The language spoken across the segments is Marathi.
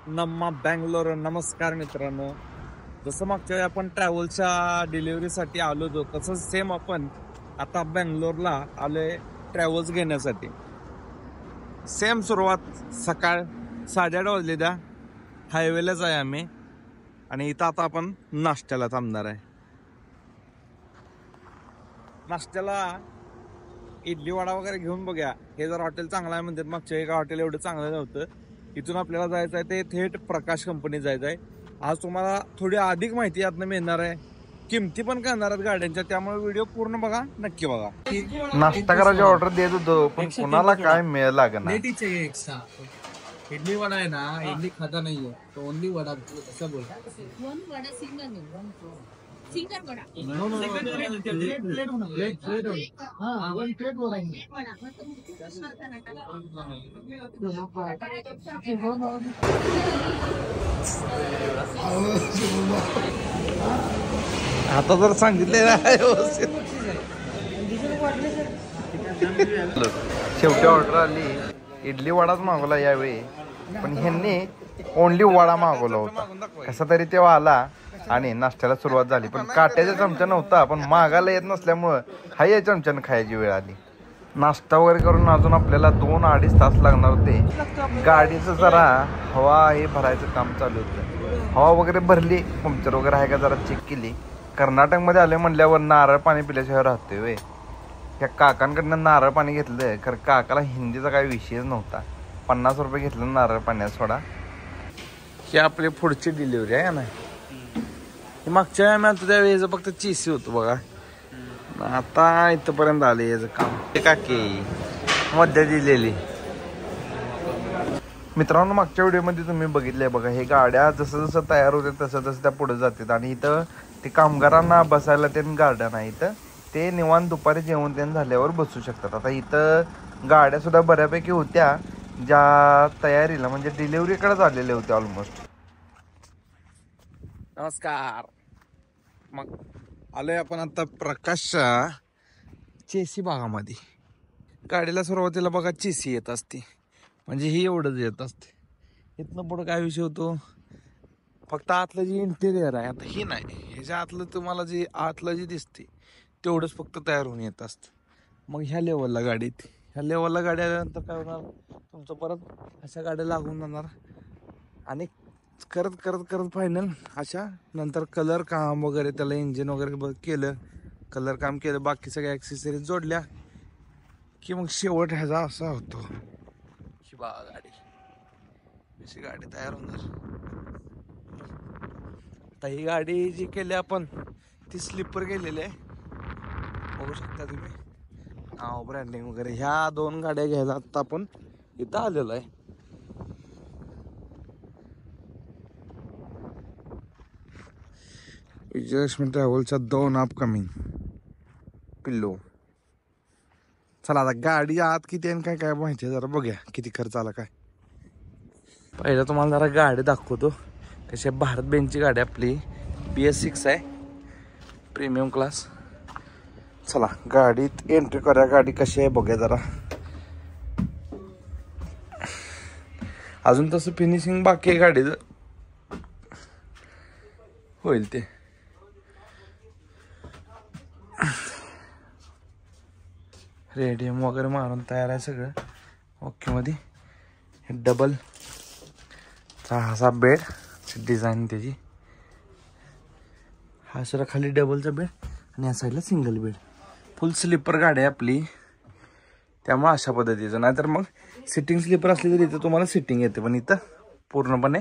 नम्मा बँगलोर. नमस्कार मित्रांनो. जसं मागच्या वेळी आपण ट्रॅव्हलच्या डिलिव्हरीसाठी आलो होतो तसंच सेम आपण आता बँगलोरला आलोय ट्रॅव्हल्स घेण्यासाठी. सेम सुरुवात सकाळ 8:30 वाजलेल्या. हायवेलाच आहे आम्ही आणि इथं आता आपण नाश्त्याला थांबणार आहे. नाश्त्याला इडली वडा वगैरे घेऊन बघूया. हे जर हॉटेल चांगलं आहे म्हणतात, मागच्या एका हॉटेल एवढं चांगलं नव्हतं. इथून आपल्याला जायचं आहे ते थेट प्रकाश कंपनी जायचं आहे. आज तुम्हाला थोडी अधिक माहिती यातनं मिळणार आहे. किमती पण कळणार आहेत गाड्यांच्या, त्यामुळे व्हिडिओ पूर्ण बघा, नक्की बघा. नाश्ता करायची ऑर्डर देत होतो पण कोणाला काय मिळेल लागणार. एक्स्ट्रा इडली वडा आहे ना, इडली खाता नाहीये तो ओनली वडा. असं बोल सिंगल वडा आता जर सांगितले शेवटी ऑर्डर आली. इडली वडाच मागवला यावेळी, पण ह्यांनी ओनली वडा मागवला होता. कसा तरी तेव्हा आला आणि नाश्त्याला सुरुवात झाली. पण काट्याचा चमचा नव्हता, पण मागायला येत नसल्यामुळं हाय चमच्यानं खायची वेळ आली. नाश्ता वगैरे करून अजून आपल्याला 2-2.5 तास लागणार होते. गाडीचं जरा हवा हे भरायचं काम चालू होतं. हवा वगैरे भरली, पंक्चर वगैरे आहे का जरा चेक केली. कर्नाटकमध्ये आले म्हणल्यावर नारळ पाणी पिल्याशिवाय राहतोय वे. या काकांकडनं नारळ पाणी घेतलं, खरं काकाला हिंदीचा काही विषयच नव्हता. 50 रुपये घेतलं नारळ पाण्यात सोडा. ही आपली पुढची डिलिव्हरी आहे ना. हे मागच्या वेळी त्यावेळेस फक्त चीसी होतं बघा. आता इथपर्यंत आले याचं काम. ते काकी मध्य दिलेली. मित्रांनो, मागच्या व्हिडिओमध्ये तुम्ही बघितलंय बघा, हे गाड्या जसं जसं तयार होते तसं तसं त्या पुढे जातात. आणि इथं ते कामगारांना बसायला ते गार्डन आहे. इथं ते निवांत दुपारी जेवण त्यांनी झाल्यावर बसू शकतात. आता इथं गाड्या सुद्धा बऱ्यापैकी होत्या ज्या तयारीला म्हणजे डिलिव्हरीकडे झालेल्या होत्या ऑलमोस्ट. नमस्कार. मग आलोय आपण आता प्रकाश चेसी भागामध्ये. गाडीला सुरुवातीला बघा चेसी येत असते, म्हणजे ही एवढंच येत असते. इथनं पुढं काय विषय होतो, फक्त आतलं जे इंटेरियर आहे आता ही नाही, ह्याच्या आतलं तुम्हाला जे आतलं जे दिसते तेवढंच फक्त तयार होऊन येत असतं. मग ह्या लेवलला गाडी आल्यानंतर काय होणार, तुमचं परत अशा गाड्या लागून जाणार आणि करत करत करत फायनल अशा नंतर कलर काम वगैरे, त्याला इंजिन वगैरे केलं, कलर काम केलं, बाकी सगळ्या ॲक्सेसरीज जोडल्या की मग शेवट ह्याचा असा होतो. ही बघा गाडी अशी गाडी तयार होणार. आता ही गाडी जी केली आपण ती स्लीपर केलेली आहे, बघू शकता तुम्ही. नाव ब्रँडिंग वगैरे ह्या 2 गाड्या घ्यायला आता आपण इथं आलेलो आहे. विजयलक्ष्मी ट्रॅव्हलच्या 2 अपकमिंग पिल्लो. चला आता गाडी आत किती आणि काय काय माहिती आहे जरा बघूया, किती खर्च आला काय. पहिलं तुम्हाला जरा गाडी दाखवतो. कशी भारत बेंचची गाडी आपली BS6 आहे, प्रीमियम क्लास. चला गाडीत एंट्री करूया. गाडी कशी आहे बघूया जरा. अजून तसं फिनिशिंग बाकी आहे गाडीचं, होईल ते. रेडियम वगैरे मारून तयार आहे सगळं ओके मध्ये. डबल असा बेड डिझाईन त्याची. हा सर खाली डबलचा बेड आणि या साईडला सिंगल बेड. फुल स्लीपर गाडी आहे आपली, त्यामुळे अशा पद्धतीचं. नाहीतर मग सिटिंग स्लीपर असली तरी इथं तुम्हाला सिटिंग येते, पण इथं पूर्णपणे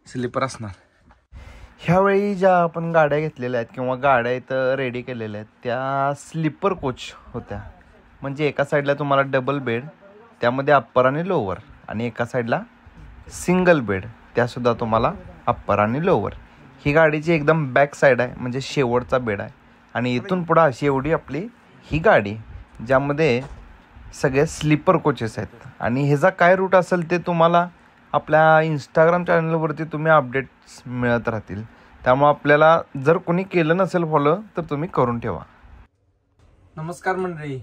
स्लीपर असणार. ह्यावेळी ज्या आपण गाड्या घेतलेल्या आहेत किंवा गाड्या इथं रेडी केलेल्या आहेत त्या स्लीपर कोच होत्या. म्हणजे एका साईडला तुम्हाला डबल बेड, त्यामध्ये अप्पर आणि लोअर, आणि एका साईडला सिंगल बेड, त्यासुद्धा तुम्हाला अप्पर आणि लोअर. ही गाडीची एकदम बॅक साईड आहे, म्हणजे शेवटचा बेड आहे. आणि इथून पुढं अशी एवढी आपली ही गाडी, ज्यामध्ये सगळे स्लीपर कोचेस आहेत. आणि ह्याचा काय रूट असेल ते तुम्हाला आपल्या इंस्टाग्राम चॅनलवरती तुम्ही अपडेट्स मिळत राहतील. त्यामुळे आपल्याला जर कोणी केलं नसेल फॉलो तर तुम्ही करून ठेवा. नमस्कार मंडळी.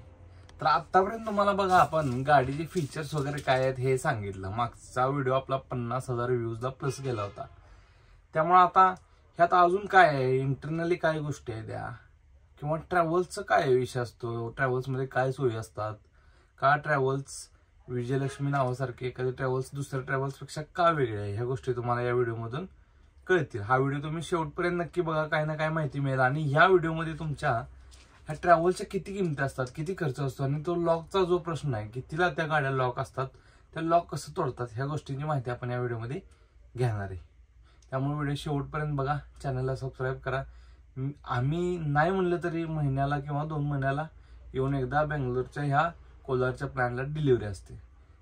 तर आतापर्यंत तुम्हाला बघा आपण गाडीचे फीचर्स वगैरे काय आहेत हे सांगितलं. मागचा व्हिडिओ आपला 50,000 व्ह्यूजला प्लस गेला होता. त्यामुळे आता ह्यात अजून काय आहे, इंटरनली काय गोष्टी आहेत त्या, किंवा ट्रॅव्हल्सचं काय विषय असतो, ट्रॅव्हल्समध्ये काय सोयी असतात, का ट्रॅव्हल्स विजयलक्ष्मी नावासारखे एखादे ट्रॅव्हल्स दुसऱ्या ट्रॅव्हल्सपेक्षा का वेगळे आहे, ह्या गोष्टी तुम्हाला या व्हिडिओमधून कळतील. हा व्हिडिओ तुम्ही शेवटपर्यंत नक्की बघा, काय ना काय माहिती मिळेल. आणि ह्या व्हिडिओमध्ये तुमच्या ह्या ट्रॅव्हलच्या किती किमती असतात, किती खर्च असतो, आणि तो लॉकचा जो प्रश्न आहे, कितीला त्या गाड्या लॉक असतात, त्या लॉक कसं तोडतात, ह्या गोष्टींची माहिती आपण या व्हिडिओमध्ये घेणार आहे. त्यामुळे व्हिडिओ शेवटपर्यंत बघा, चॅनलला सबस्क्राईब करा. आम्ही नाही म्हणलं तरी महिन्याला किंवा 2 महिन्याला येऊन एकदा बेंगलोरच्या ह्या कोलारच्या प्लॅनला डिलिव्हरी असते.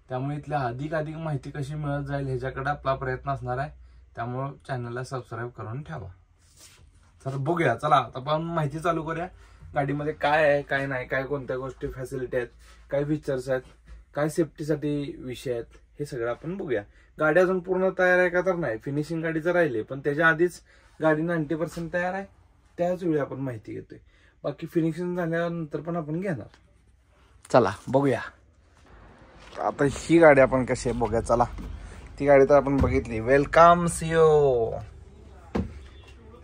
त्यामुळे इथल्या अधिक माहिती कशी मिळत जाईल ह्याच्याकडे आपला प्रयत्न असणार आहे. त्यामुळे चॅनलला सबस्क्राईब करून ठेवा. तर बघूया, चला आता आपण माहिती चालू करूया. गाडीमध्ये काय आहे, काय नाही, काय कोणत्या गोष्टी फॅसिलिटी आहेत, काय फीचर्स आहेत, काय सेफ्टीसाठी विषय आहेत, हे सगळं आपण बघूया. गाडी अजून पूर्ण तयार आहे का तर नाही, फिनिशिंग गाडीचं राहिले, पण त्याच्या आधीच गाडी 90% तयार आहे. त्याच वेळी आपण माहिती घेतोय. बाकी फिनिशिंग झाल्यानंतर पण आपण घेणार. चला बघूया. आता ही गाडी आपण कशी आहे बघूया. चला, ती गाडी तर आपण बघितली. वेलकम सिओ,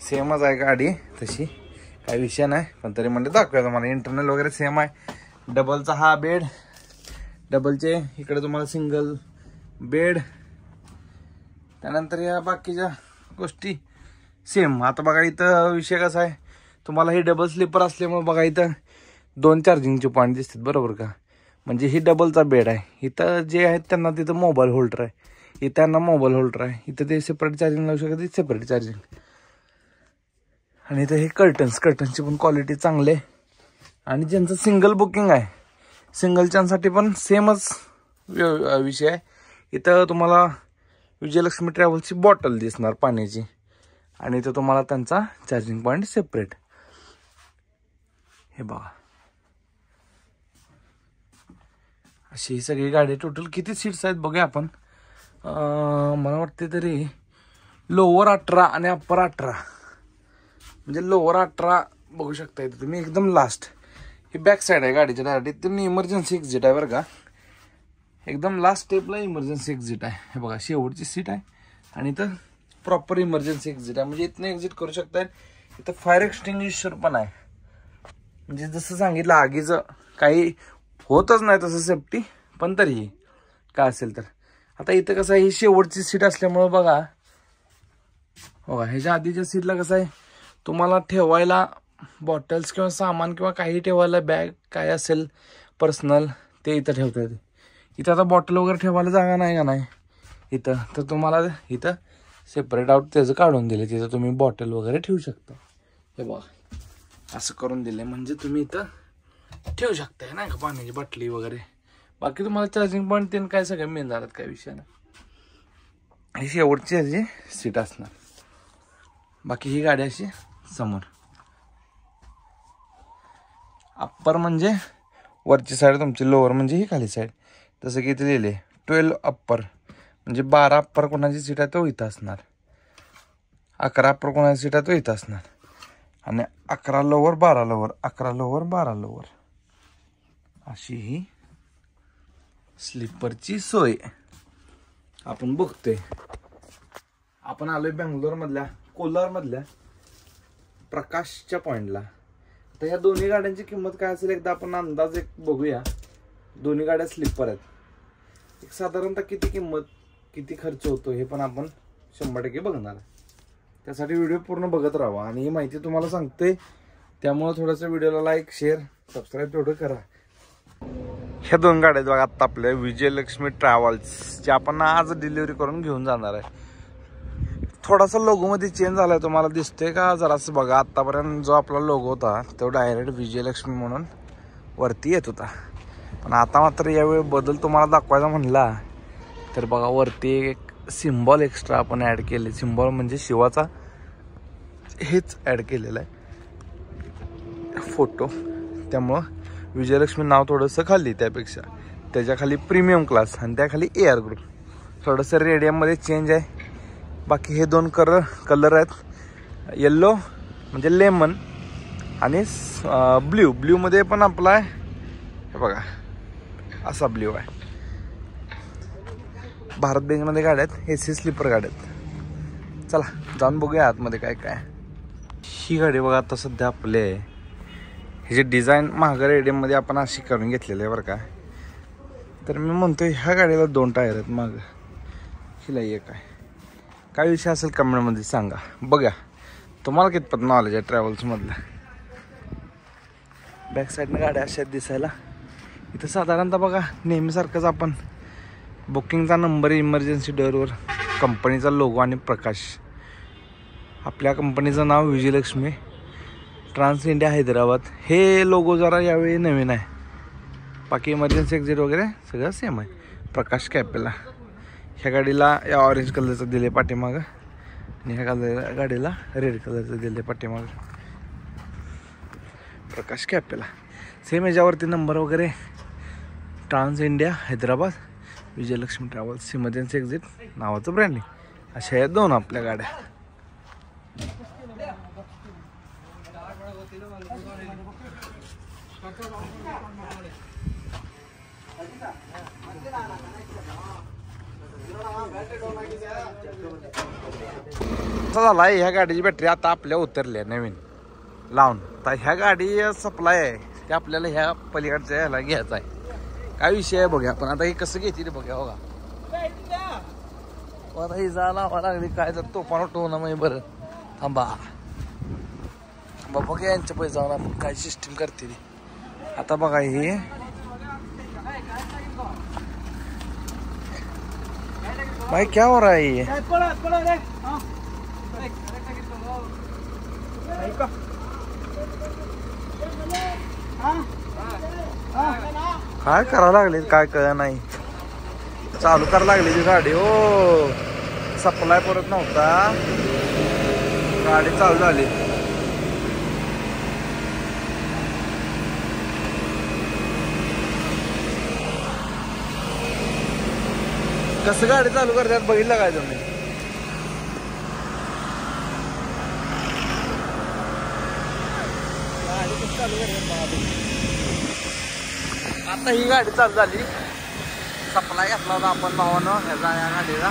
सेमच आहे गाडी तशी, काही विषय नाही, पण तरी म्हणजे दाखवूया तुम्हाला. इंटरनल वगैरे सेम आहे. डबलचा हा बेड, डबलचे इकडे तुम्हाला सिंगल बेड, त्यानंतर या बाकीच्या गोष्टी सेम. आता बघा इथं विषय कसा आहे, तुम्हाला ही डबल स्लीपर असल्यामुळे बघा इथं 2 चार्जिंगचे पॉईंट दिसतात, बरोबर का. म्हणजे ही डबलचा बेड आहे. इथं जे आहेत त्यांना तिथं मोबाईल होल्डर आहे, इथं त्यांना मोबाईल होल्डर आहे. इथं ते सेपरेट चार्जिंग लावू शकत, सेपरेट चार्जिंग. आणि इथं हे कर्टन्सची पण क्वालिटी चांगली आहे. आणि ज्यांचं सिंगल बुकिंग आहे, सिंगलच्यांसाठी पण सेमच विषय आहे. इथं तुम्हाला विजयलक्ष्मी ट्रॅव्हल्सची बॉटल दिसणार पाण्याची, आणि इथं तुम्हाला त्यांचा चार्जिंग पॉईंट सेपरेट. हे बघा, अशी ही सगळी गाडी. टोटल किती सीट्स आहेत बघूया आपण. मला वाटते तरी लोअर 18 आणि अप्पर 18, म्हणजे लोअर 18 बघू शकता इथे तुम्ही एकदम लास्ट. ही बॅक साईड आहे गाडीच्या डायरेक्ट. तुम्ही इमर्जन्सी एक्झिट आहे बरं का, एकदम लास्ट स्टेपला इमर्जन्सी एक्झिट आहे. हे बघा, शेवटची सीट आहे आणि इथं प्रॉपर इमर्जन्सी एक्झिट आहे, म्हणजे इथनं एक्झिट करू शकताय. इथं फायर एक्सटिंग्विशर पण आहे, म्हणजे जसं सांगितलं आगीचं काही होतच नाही तसं सेफ्टी, पण तरीही काय असेल तर. आता इथं कसं आहे, ही शेवटची सीट असल्यामुळं बघा ह्याच्या आधीच्या सीटला कसं आहे, तुम्हाला ठेवायला बॉटल्स किंवा सामान किंवा काही ठेवायला, बॅग काय असेल पर्सनल ते इथं ठेवता येते. इथं आता बॉटल वगैरे ठेवायला जागा नाही का नाही इथं, तर तुम्हाला इथं सेपरेट आउट त्याचं काढून दिले, तिथं तुम्ही बॉटल वगैरे ठेवू शकता. हे बघा असं करून दिले, म्हणजे तुम्ही इथं ठेवू शकताय नाही का पाण्याची बाटली वगैरे. बाकी तुम्हाला चार्जिंग पॉईंट तीन काय सगळं मिळणार आहेत, काय विषय नाही. ही शेवटची ह्याची सीट असणार. बाकी ही गाडी अशी समोर. अप्पर म्हणजे वरची साईड तुमची, लोअर म्हणजे ही खाली साईड. जसं की इथे लिहिले 12 अप्पर, म्हणजे 12 अप्पर कोणाची सीट आहे तो इथं असणार, 11 अप्पर कोणाची सीट आहे तो इथं असणार, आणि 11 लोअर 12 लोअर, 11 लोअर 12 लोअर, अशी ही स्लीपरची सोय आपण बघतोय. आपण आलोय बेंगलोर मधल्या कोलार मधल्या प्रकाशच्या पॉइंटला. तर ह्या दोन्ही गाड्यांची किंमत काय असेल एकदा आपण अंदाज एक बघूया. दोन्ही गाड्या स्लीपर आहेत. एक साधारणतः किती किंमत, किती खर्च होतो हे पण आपण 100% बघणार आहे. त्यासाठी व्हिडिओ पूर्ण बघत राहा. आणि ही माहिती तुम्हाला सांगते, त्यामुळे थोडंसं व्हिडिओला लाईक शेअर सबस्क्राईब तेवढं करा. ह्या दोन गाड्या बघा आता आपल्या विजयलक्ष्मी ट्रॅव्हल्स, जे आपण आज डिलिव्हरी करून घेऊन जाणार आहे. थोडासा लोगो मध्ये चेंज झालाय, तुम्हाला दिसतोय का जरासं बघा. आतापर्यंत जो आपला लोगो होता तो डायरेक्ट विजयलक्ष्मी म्हणून वरती येत होता, पण आता मात्र यावेळी बदल तुम्हाला दाखवायचा म्हणला तर बघा वरती एक सिम्बॉल एक्स्ट्रा आपण ऍड केले. सिम्बॉल म्हणजे शिवाचा हेच ऍड केलेलं आहे फोटो. त्यामुळं विजयलक्ष्मी नाव थोडंसं खाली, त्यापेक्षा त्याच्या खाली प्रीमियम क्लास आणि त्या खाली AR ग्रुप. थोडंसं रेडियममध्ये चेंज आहे. बाकी हे दोन कलर आहेत, येल्लो म्हणजे लेमन आणि ब्ल्यू. ब्ल्यूमध्ये पण आपला हे बघा असा ब्ल्यू आहे. भारत बेंगमध्ये गाड्या आहेत, AC स्लीपर गाड्या आहेत. चला जाऊन बघूया आतमध्ये काय काय. ही गाडी बघा आता सध्या आपले हे जे डिझाईन महागर एडीएममध्ये आपण अशी करून घेतलेली आहे बरं का. तर मी म्हणतोय ह्या गाडीला 2 टायर आहेत मागं, हिला एक आहे. काय विषय असेल कमेंटमध्ये सांगा. बघा तुम्हाला कितपत नॉलेज आहे ट्रॅव्हल्समधलं. बॅक साईडनं गाड्या अशा दिसायला. इथं साधारणतः बघा नेहमीसारखंच आपण बुकिंगचा नंबर, इमर्जन्सी डोअरवर कंपनीचा लोगो आणि प्रकाश. आपल्या कंपनीचं नाव विजयलक्ष्मी ट्रान्स इंडिया हैदराबाद. हे लोगो जरा यावेळी नवीन आहे. बाकी इमर्जन्सी एक्झिट वगैरे सगळं सेम आहे. प्रकाश कॅपेला. ह्या गाडीला या ऑरेंज कलरचं दिले पाठीमागं आणि ह्या गाडीला रेड कलरचं दिले पाठीमागं. प्रकाश कॅपेला सेम ह्याच्यावरती नंबर वगैरे trans India Hyderabad Vijayalakshmi travels emergency exit नावाचं ब्रँडिंग. अशा या 2 आपल्या गाड्या. झाला ह्या गाडीची बॅटरी आता आपल्या उतरल्या नवीन लावून. तर ह्या गाडी सप्लाय आहे ते आपल्याला ह्या पलीकडच्या ह्याला घ्यायचा आहे. काय विषय आहे बघूया आपण आता. हे कसं घेते ते बघूया. बघा आता ही जा लावा लागली काय तर तोफान उठवू ना. मग बरं थांबा बघा यांच्या पैसे जाऊन आपण काय सिस्टीम करते ती. आता बघा हे भाई क्या हो रहा है ये. काय करावं लागले काय कळ नाही. चालू करायला लागली ती गाडी. हो सप्लाय परत नव्हता, गाडी चालू झाली. कसं गाडी चालू करतात बघितलं काय तुम्ही. आता ही गाडी चालू झाली. सप्लाय घेतला होता आपण भावानं ह्याचा या गाडीला.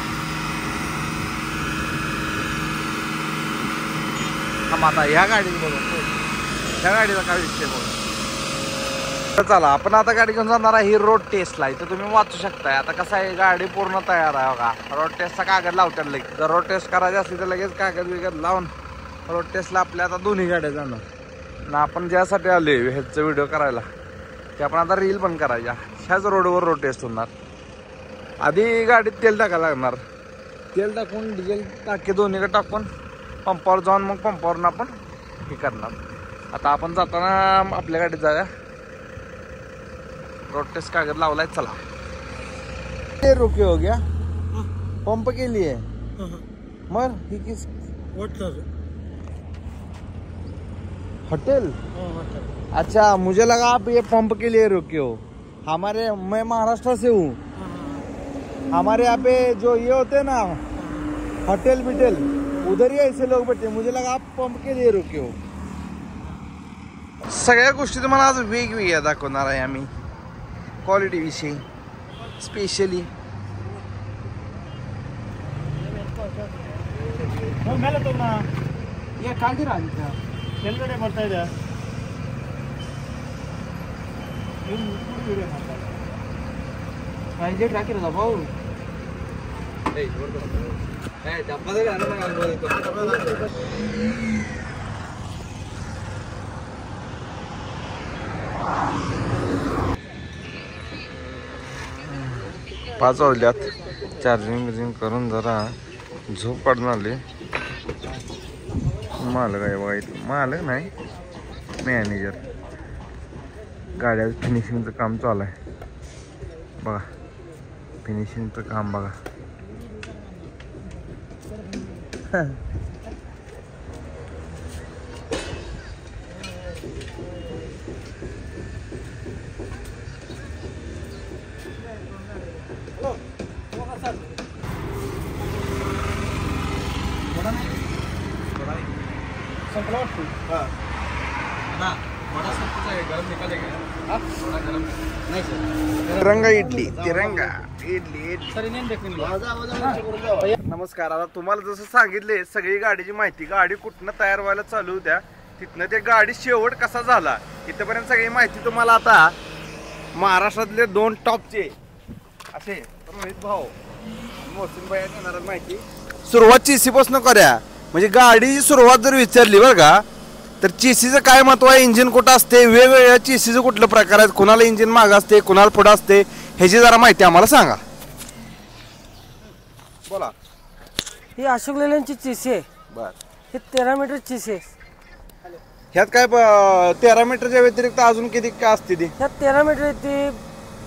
आता ह्या गाडीत बघू ह्या गाडीचा काय विषय बघू. चला आपण आता गाडी घेऊन जाणार आहे ही रोड टेस्टला. इथं तुम्ही वाचू शकताय. आता कसं आहे गाडी पूर्ण तयार आहे बघा. रोड टेस्टचा कागद लावतात लगेच. जर रोड टेस्ट करायची असली तर लगेच कागद बिगद लावून रोड टेस्टला आपल्या आता दोन्ही गाड्या जाणार. ना आपण ज्यासाठी आले ह्याचं व्हिडिओ करायला ते आपण आता रील पण करायच्या. ह्याच रोडवर रोड टेस्ट होणार. आधी गाडीत तेल टाकायला लागणार. तेल टाकून डिझेल टाके दोन्हीकडे टाकून पंपावर जाऊन मग पंपावरून आपण हे करणार. आता आपण जाताना आपल्या गाडीत जाऊया. रोड टेस्ट कागद लावलाय. चला ये रुके हो गया पंप के लिए. मर ही किस होटल. अच्छा मुझे लगा आप ये पंप के लिए रुके हो. मैं महाराष्ट्र से हूँ. हमारे यहाँ पे जो ये होते हैं ना होटल बिटेल उधर ही ऐसे लोग बैठे. मुझे लगा आप पंप के लिए रुके हो. सगळ्या गोष्टी तुम्हाला आज वेगवेगळ्या दाखवणार आहे आम्ही क्वालिटी विषयी स्पेशली. ಬರ್ತಾ ಇದೆ ಹೈಲೈಟ್ ಹಾಕಿರೋದ ಬಾವು ಡಬ್ಬದಲ್ಲಿ ಆಗ್ಬೋದಿತ್ತು. 5 वाजल्यात. चार्जिंग करून जरा झोप काढून आली. मालक आहे बघा इथं. मालक नाही मॅनेजर. गाड्या फिनिशिंगचं काम चालू आहे बघा. फिनिशिंगचं काम बघा. ना बड़ा सब कुछ है गरम निकालेगा. तिरंगा इडली तिरंगा इडली इडली. नमस्कार. आता तुम्हाला जसं सांगितले सगळी गाडीची माहिती, गाडी कुठनं तयार व्हायला चालू होत्या तिथनं ते गाडी शेवट कसा झाला इथपर्यंत सगळी माहिती तुम्हाला आता महाराष्ट्रातले 2 टॉपचे असे रोहित भाऊ मोहसिन भाई देणार माहिती. सुरुवात चीसी पासून करूया. म्हणजे गाडीची सुरुवात जर विचारली बरं का तर चीसीचं काय महत्व आहे, इंजिन कुठं असते, वेगवेगळ्या चीसीचं कुठलं प्रकार आहेत, कुणाला इंजिन मागं असते कुणाला पुढं असते, ह्याची जरा माहिती आम्हाला सांगा. बोला. ही अशोक लेलँडची चीसी आहे. बर. हे 13 मीटर चीसी आहे. ह्यात काय 13 मीटरच्या व्यतिरिक्त अजून किती काय असते ती? ह्यात 13 मीटर येते,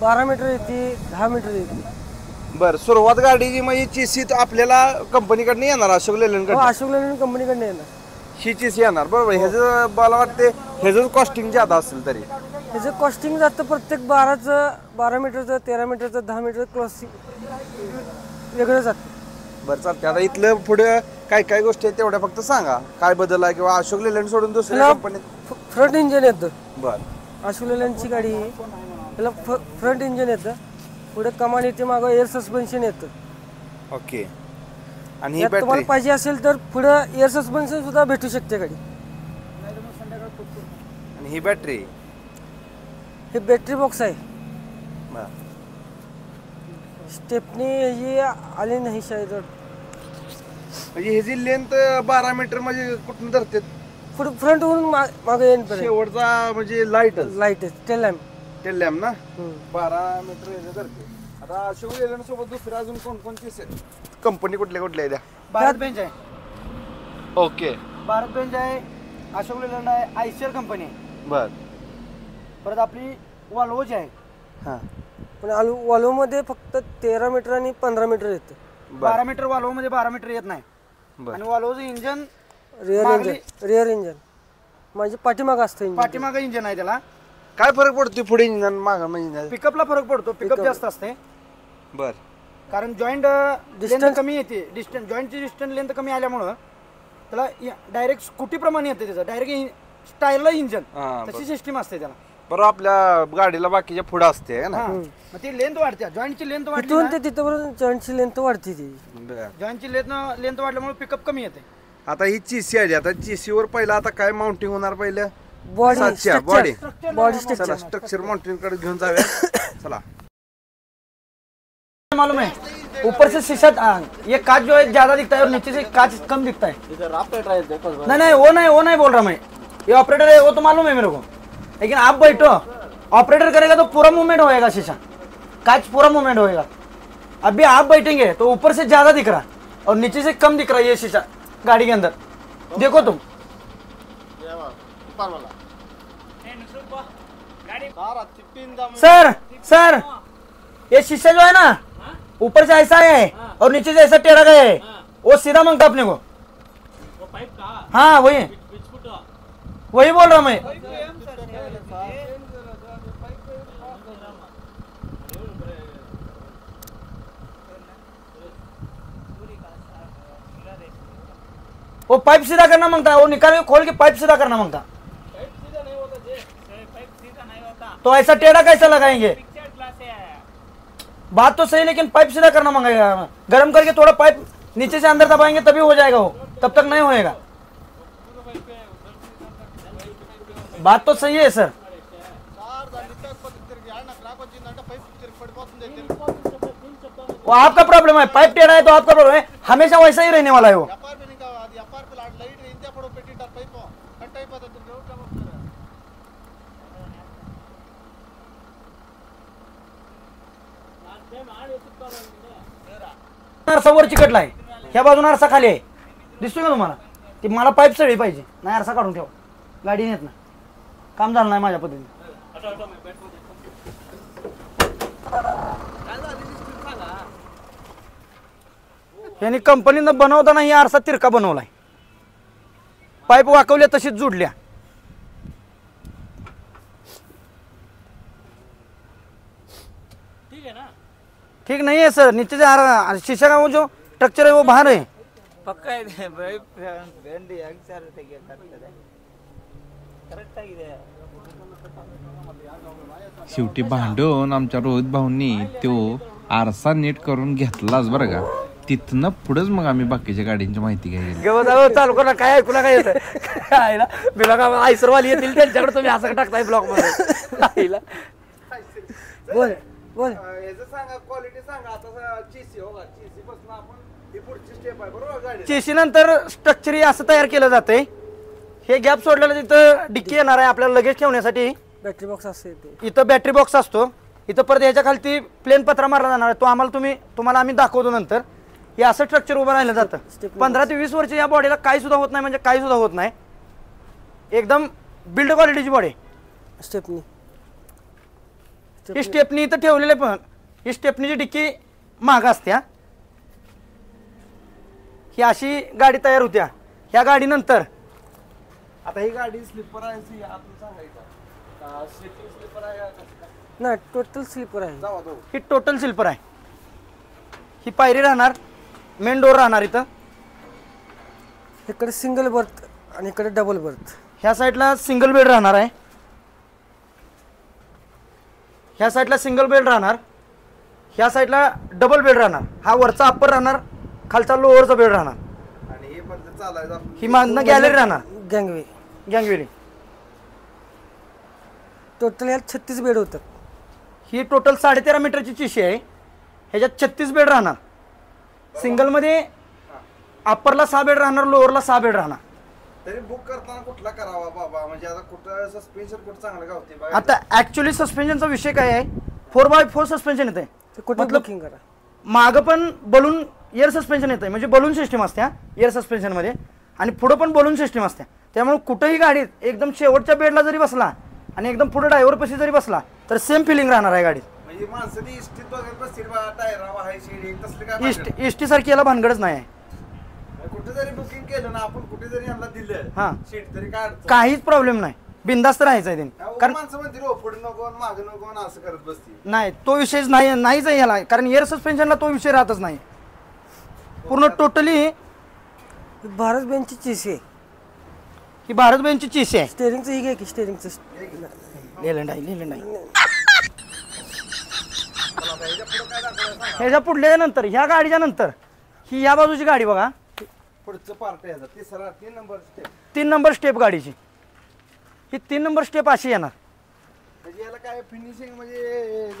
12 मीटर येते, 10 मीटर येते. बर. सुरुवात गाडीची म्हणजे चीसी आपल्याला कंपनीकडनं येणार, अशोक हो, लेलँड अशोक लेलँड कंपनीकडनं येणार. ही चीसी येणार बरोबर. ह्याचं मला वाटते ह्याचं कॉस्टिंग ज्यादा असेल तरी ह्याचं कॉस्टिंग जातं प्रत्येक 12 मीटरचं, 13 मीटरचं, 10 मीटरचं कॉस्टिंग वेगळं जातं. बरं चालते. आता इथलं पुढे काय काय गोष्टी आहेत तेवढ्या फक्त सांगा, काय बदल आहे किंवा अशोक लेलँड सोडून दुसऱ्या कंपनीत. फ्रंट इंजिन येतं बर. अशोक लेलँडची गाडी आहे. त्याला फ्रंट इंजिन येतं, पुढे कमान येते, मागं एअर सस्पेन्शन येतं. ओके. आणि ही यात तुम्हाला बॅटरी पाहिजे असेल तर पुढं एअर सस्पेन्शन सुद्धा भेटू शकते गाडी. आणि ही बॅटरी हे बॅटरी बॉक्स आहे. बर. स्टेपनी ही आली नाही शायद. म्हणजे ह्याची लेंथ 12 मीटर म्हणजे कुठून धरते पुढे फ्रंट वरून मागे येईपर्यंत शेवटचा म्हणजे लाईट लाईट आहे, टेल लॅम्प. टेल लॅम्प ना 12 मीटर ह्याचं धरते. आता अशोक लेलँड सोबत दुसरे अजून कोणकोणते कंपनी कुठल्या कुठल्या आहेत? भारत बेंच आहे. ओके. भारत बेंच आहे, अशोक लेलँड आहे, आयसीआर कंपनी आहे. बर. परत आपली वाल्वोची आहे. हां. पण वॉल्वोमध्ये फक्त 13 मीटर आणि 15 मीटर येतं. 12 मीटर वाल्वोमध्ये 12 मीटर येत नाही. बर. आणि वाल्वोचं इंजन रिअर इंजन म्हणजे पाठीमागं असतं इंजिन. पाठीमागं इंजन आहे. त्याला काय फरक पडतो पुढे इंजन मागं म्हणजे? पिकअपला फरक पडतो, पिकअप जास्त असते. बर. कारण जॉईंट लेंथ कमी येते, डिस्टन्स जॉईंटची डिस्टन्स लेंथ कमी आल्यामुळं त्याला डायरेक्ट स्कूटीप्रमाणे येते. त्याचं डायरेक्ट स्टायलला इंजन तशी सिस्टीम असते त्याला. बरोबर. आपल्या गाडीला बाकीच्या पुढे असते ना. मग ती लेंथ वाढते, जॉईंटची लेंथ वाढली तिथून ते तिथपर्यंत जॉईंटची लेंथ वाढते ती. जॉईंटची लेंथ वाढल्यामुळे पिकअप कमी येते. आता ही चीसी आली. आता चीसी वर पहिला आता काय माउंटिंग होणार पहिलं? Body body structure. चला स्ट्रक्चर माउंटिंग कडे घेऊन जाऊया. चला. मालूम है ऊपर से शीशा ये कांच जो है ज्यादा दिखता है और नीचे से कांच कम दिखता है. नहीं वो नहीं बोल रहा मैं. ये ऑपरेटर है वो तो मालूम है मेरे को, लेकिन आप बैठो ऑपरेटर करेगा तो पूरा मूवमेंट होएगा, शीशा कांच पूरा मूवमेंट होएगा. अभी आप बैठेंगे तो ऊपर से ज्यादा दिख रहा और नीचे से कम दिख रहा है ये शीशा गाड़ी के अंदर. देखो तुम सर ये शीशा जो है ना ऊपर से ऐसा है और नीचे से ऐसा टेढ़ा गया है, वो सीधा मांगता अपने को. हाँ वही बोल रहा मैं. वो पाइप सीधा करना मांगता है, वो निकाल के खोल के पाइप सीधा करना मांगता. तो ऐसा टेढ़ा कैसा लगाएंगे? बात तो सही, लेकिन पाइप सीधा करना मांगेगा. गर्म करके थोड़ा पाइप नीचे से अंदर दबाएंगे तभी हो जाएगा, वो तब तक नहीं होएगा. बात तो सही है सर. वो आपका प्रॉब्लम है, पाइप टेढ़ा है तो आपका प्रॉब्लम है, हमेशा वैसा ही रहने वाला है वो. आरसा वर चिकटलाय, ह्या बाजून आरसा खाली आहे, दिसतोय का तुम्हाला? ती मला पाईप सळी पाहिजे, नाही आरसा काढून ठेवा. गाडी नेत ना, काम झालं नाही माझ्या पद्धतीने. यांनी कंपनीनं बनवताना ही आरसा तिरका बनवलाय, पाईप वाकवल्या तशीच जोडल्या. ठीक नहीं है सर, नीचे से शीशा का वो जो स्ट्रक्चर है वो बाहर है. ಪಕ್ಕ ಇದೆ ಬೈ ಫ್ರೆಂಡ್ ಹೆಂಗ್ ಸರ್ ತೆಗಿಯಕ್ಕೆ ಕರೆಕ್ಟ್ ಆಗಿದೆ. शेवटी भांडून आमच्या रोहित भाऊंनी तो आरसा नीट करून घेतलाच बरं का. तिथनं पुढेच मग आम्ही बाकीच्या गाड्यांची माहिती घ्यायला. घेऊन जाऊ चालू करा. काय ऐकू काय येतं आईला बिला आयसरवाली येतील त्यांच्याकडे तुम्ही असं टाकताय ब्लॉक मध्ये आईला. बोल बोल. याचं सांगा क्वालिटी सांगा. आता चेसी हो का, चेसी पासून आपण ही पुढची स्टेप आहे बरोबर गाडी. चेसी नंतर स्ट्रक्चर असं तयार केलं जातंय. हे गॅप सोडलेलं तिथं डिक्की येणार आहे आपल्याला लगेच ठेवण्यासाठी. बॅटरी बॉक्स असते ते. इथं बॅटरी बॉक्स असतो. इथं परत ह्याच्या खालती प्लेन पत्रा मारला जाणार आहे. तो तुम्हाला आम्ही दाखवतो नंतर. हे असं स्ट्रक्चर उभं राहिलं जातं. 15 ते 20 वर्ष या बॉडीला काही सुद्धा होत नाही, म्हणजे काही सुद्धा होत नाही. एकदम बिल्ड क्वालिटीची बॉडी. स्टेपनी ही स्टेपनी इथं ठेवलेले पण ही स्टेपनीची डिक्की महाग असत्या. ही अशी गाडी तयार होत्या. ह्या गाडीनंतर आता ही गाडी स्लिपर आहे आपण सांगायचं स्लिपर आहे नाही, टोटल स्लीपर आहे. जावा तो. ही टोटल सिल्पर आहे. ही पायरी राहणार, मेन डोर राहणार इथं. इकडे सिंगल बर्थ आणि इकडे डबल बर्थ. ह्या साईडला सिंगल बेड राहणार आहे. ह्या साईडला सिंगल बेड राहणार. ह्या साईडला डबल बेड राहणार. हा वरचा अप्पर राहणार, खालचा लोअरचा बेड राहणार. आणि हे पण चालायचं ही मागणं गॅलरी राहणार, गँगवे. गँगवेली. टोटल ह्यात 36 बेड होतात. ही टोटल 13.5 मीटरची चिशी आहे. ह्याच्यात 36 बेड राहणार. सिंगलमध्ये अप्परला 6 बेड राहणार, लोअरला 6 बेड राहणार. तरी बुक करताना कुठला करावा बाबा, म्हणजे आता कुठं सस्पेन्शन कुठं चांगलं गावते बघा. आता ऍक्च्युली सस्पेन्शनचा विषय काय आहे, 4x4 सस्पेन्शन येते. ते कुठे मतलब बुकिंग करा. मागं पण बलून एअर सस्पेन्शन येतं, म्हणजे बलून सिस्टीम असते एअर सस्पेन्शनमध्ये. आणि पुढं पण बलून सिस्टीम असते. त्यामुळे कुठंही गाडीत एकदम शेवटच्या बेडला जरी बसला आणि एकदम पुढे ड्रायव्हरपाशी जरी बसला तर सेम फिलिंग राहणार आहे गाडीत. म्हणजे माणसं ती इष्टीत बघत बसतील बा, टायर आहे शेडी तसले काय इष्टी सारखी याला भानगडच नाही आहे. कुठे जरी बुकिंग केलं ना आपण, कुठे जरी यांना दिलं हा. सीट तरी काय अडचण काहीच प्रॉब्लेम नाही, बिंदास्त राहायचं आहे नाही. त्यांनी. कारण माणसं म्हणतील हो पुढे नको मागे नको असं करत बसतील. नाही, तो विषयच नाहीच आहे ह्याला. कारण एअर सस्पेन्शनला तो विषय राहतच नाही. पूर्ण टोटली भारत बेंचची चेसी आहे. ही भारत बेंचची चेसी आहे. स्टेरिंगचं ही घे की स्टेरिंगचं. लेलंड आहे. ह्याच्या पुढल्या नंतर ह्या गाडीच्या नंतर ही या बाजूची गाडी बघा. पुढचं पार्ट यायचा तिसरा 3 नंबर स्टेप. 3 नंबर स्टेप गाडीची. ही 3 नंबर स्टेप अशी येणार. म्हणजे याला काय फिनिशिंग म्हणजे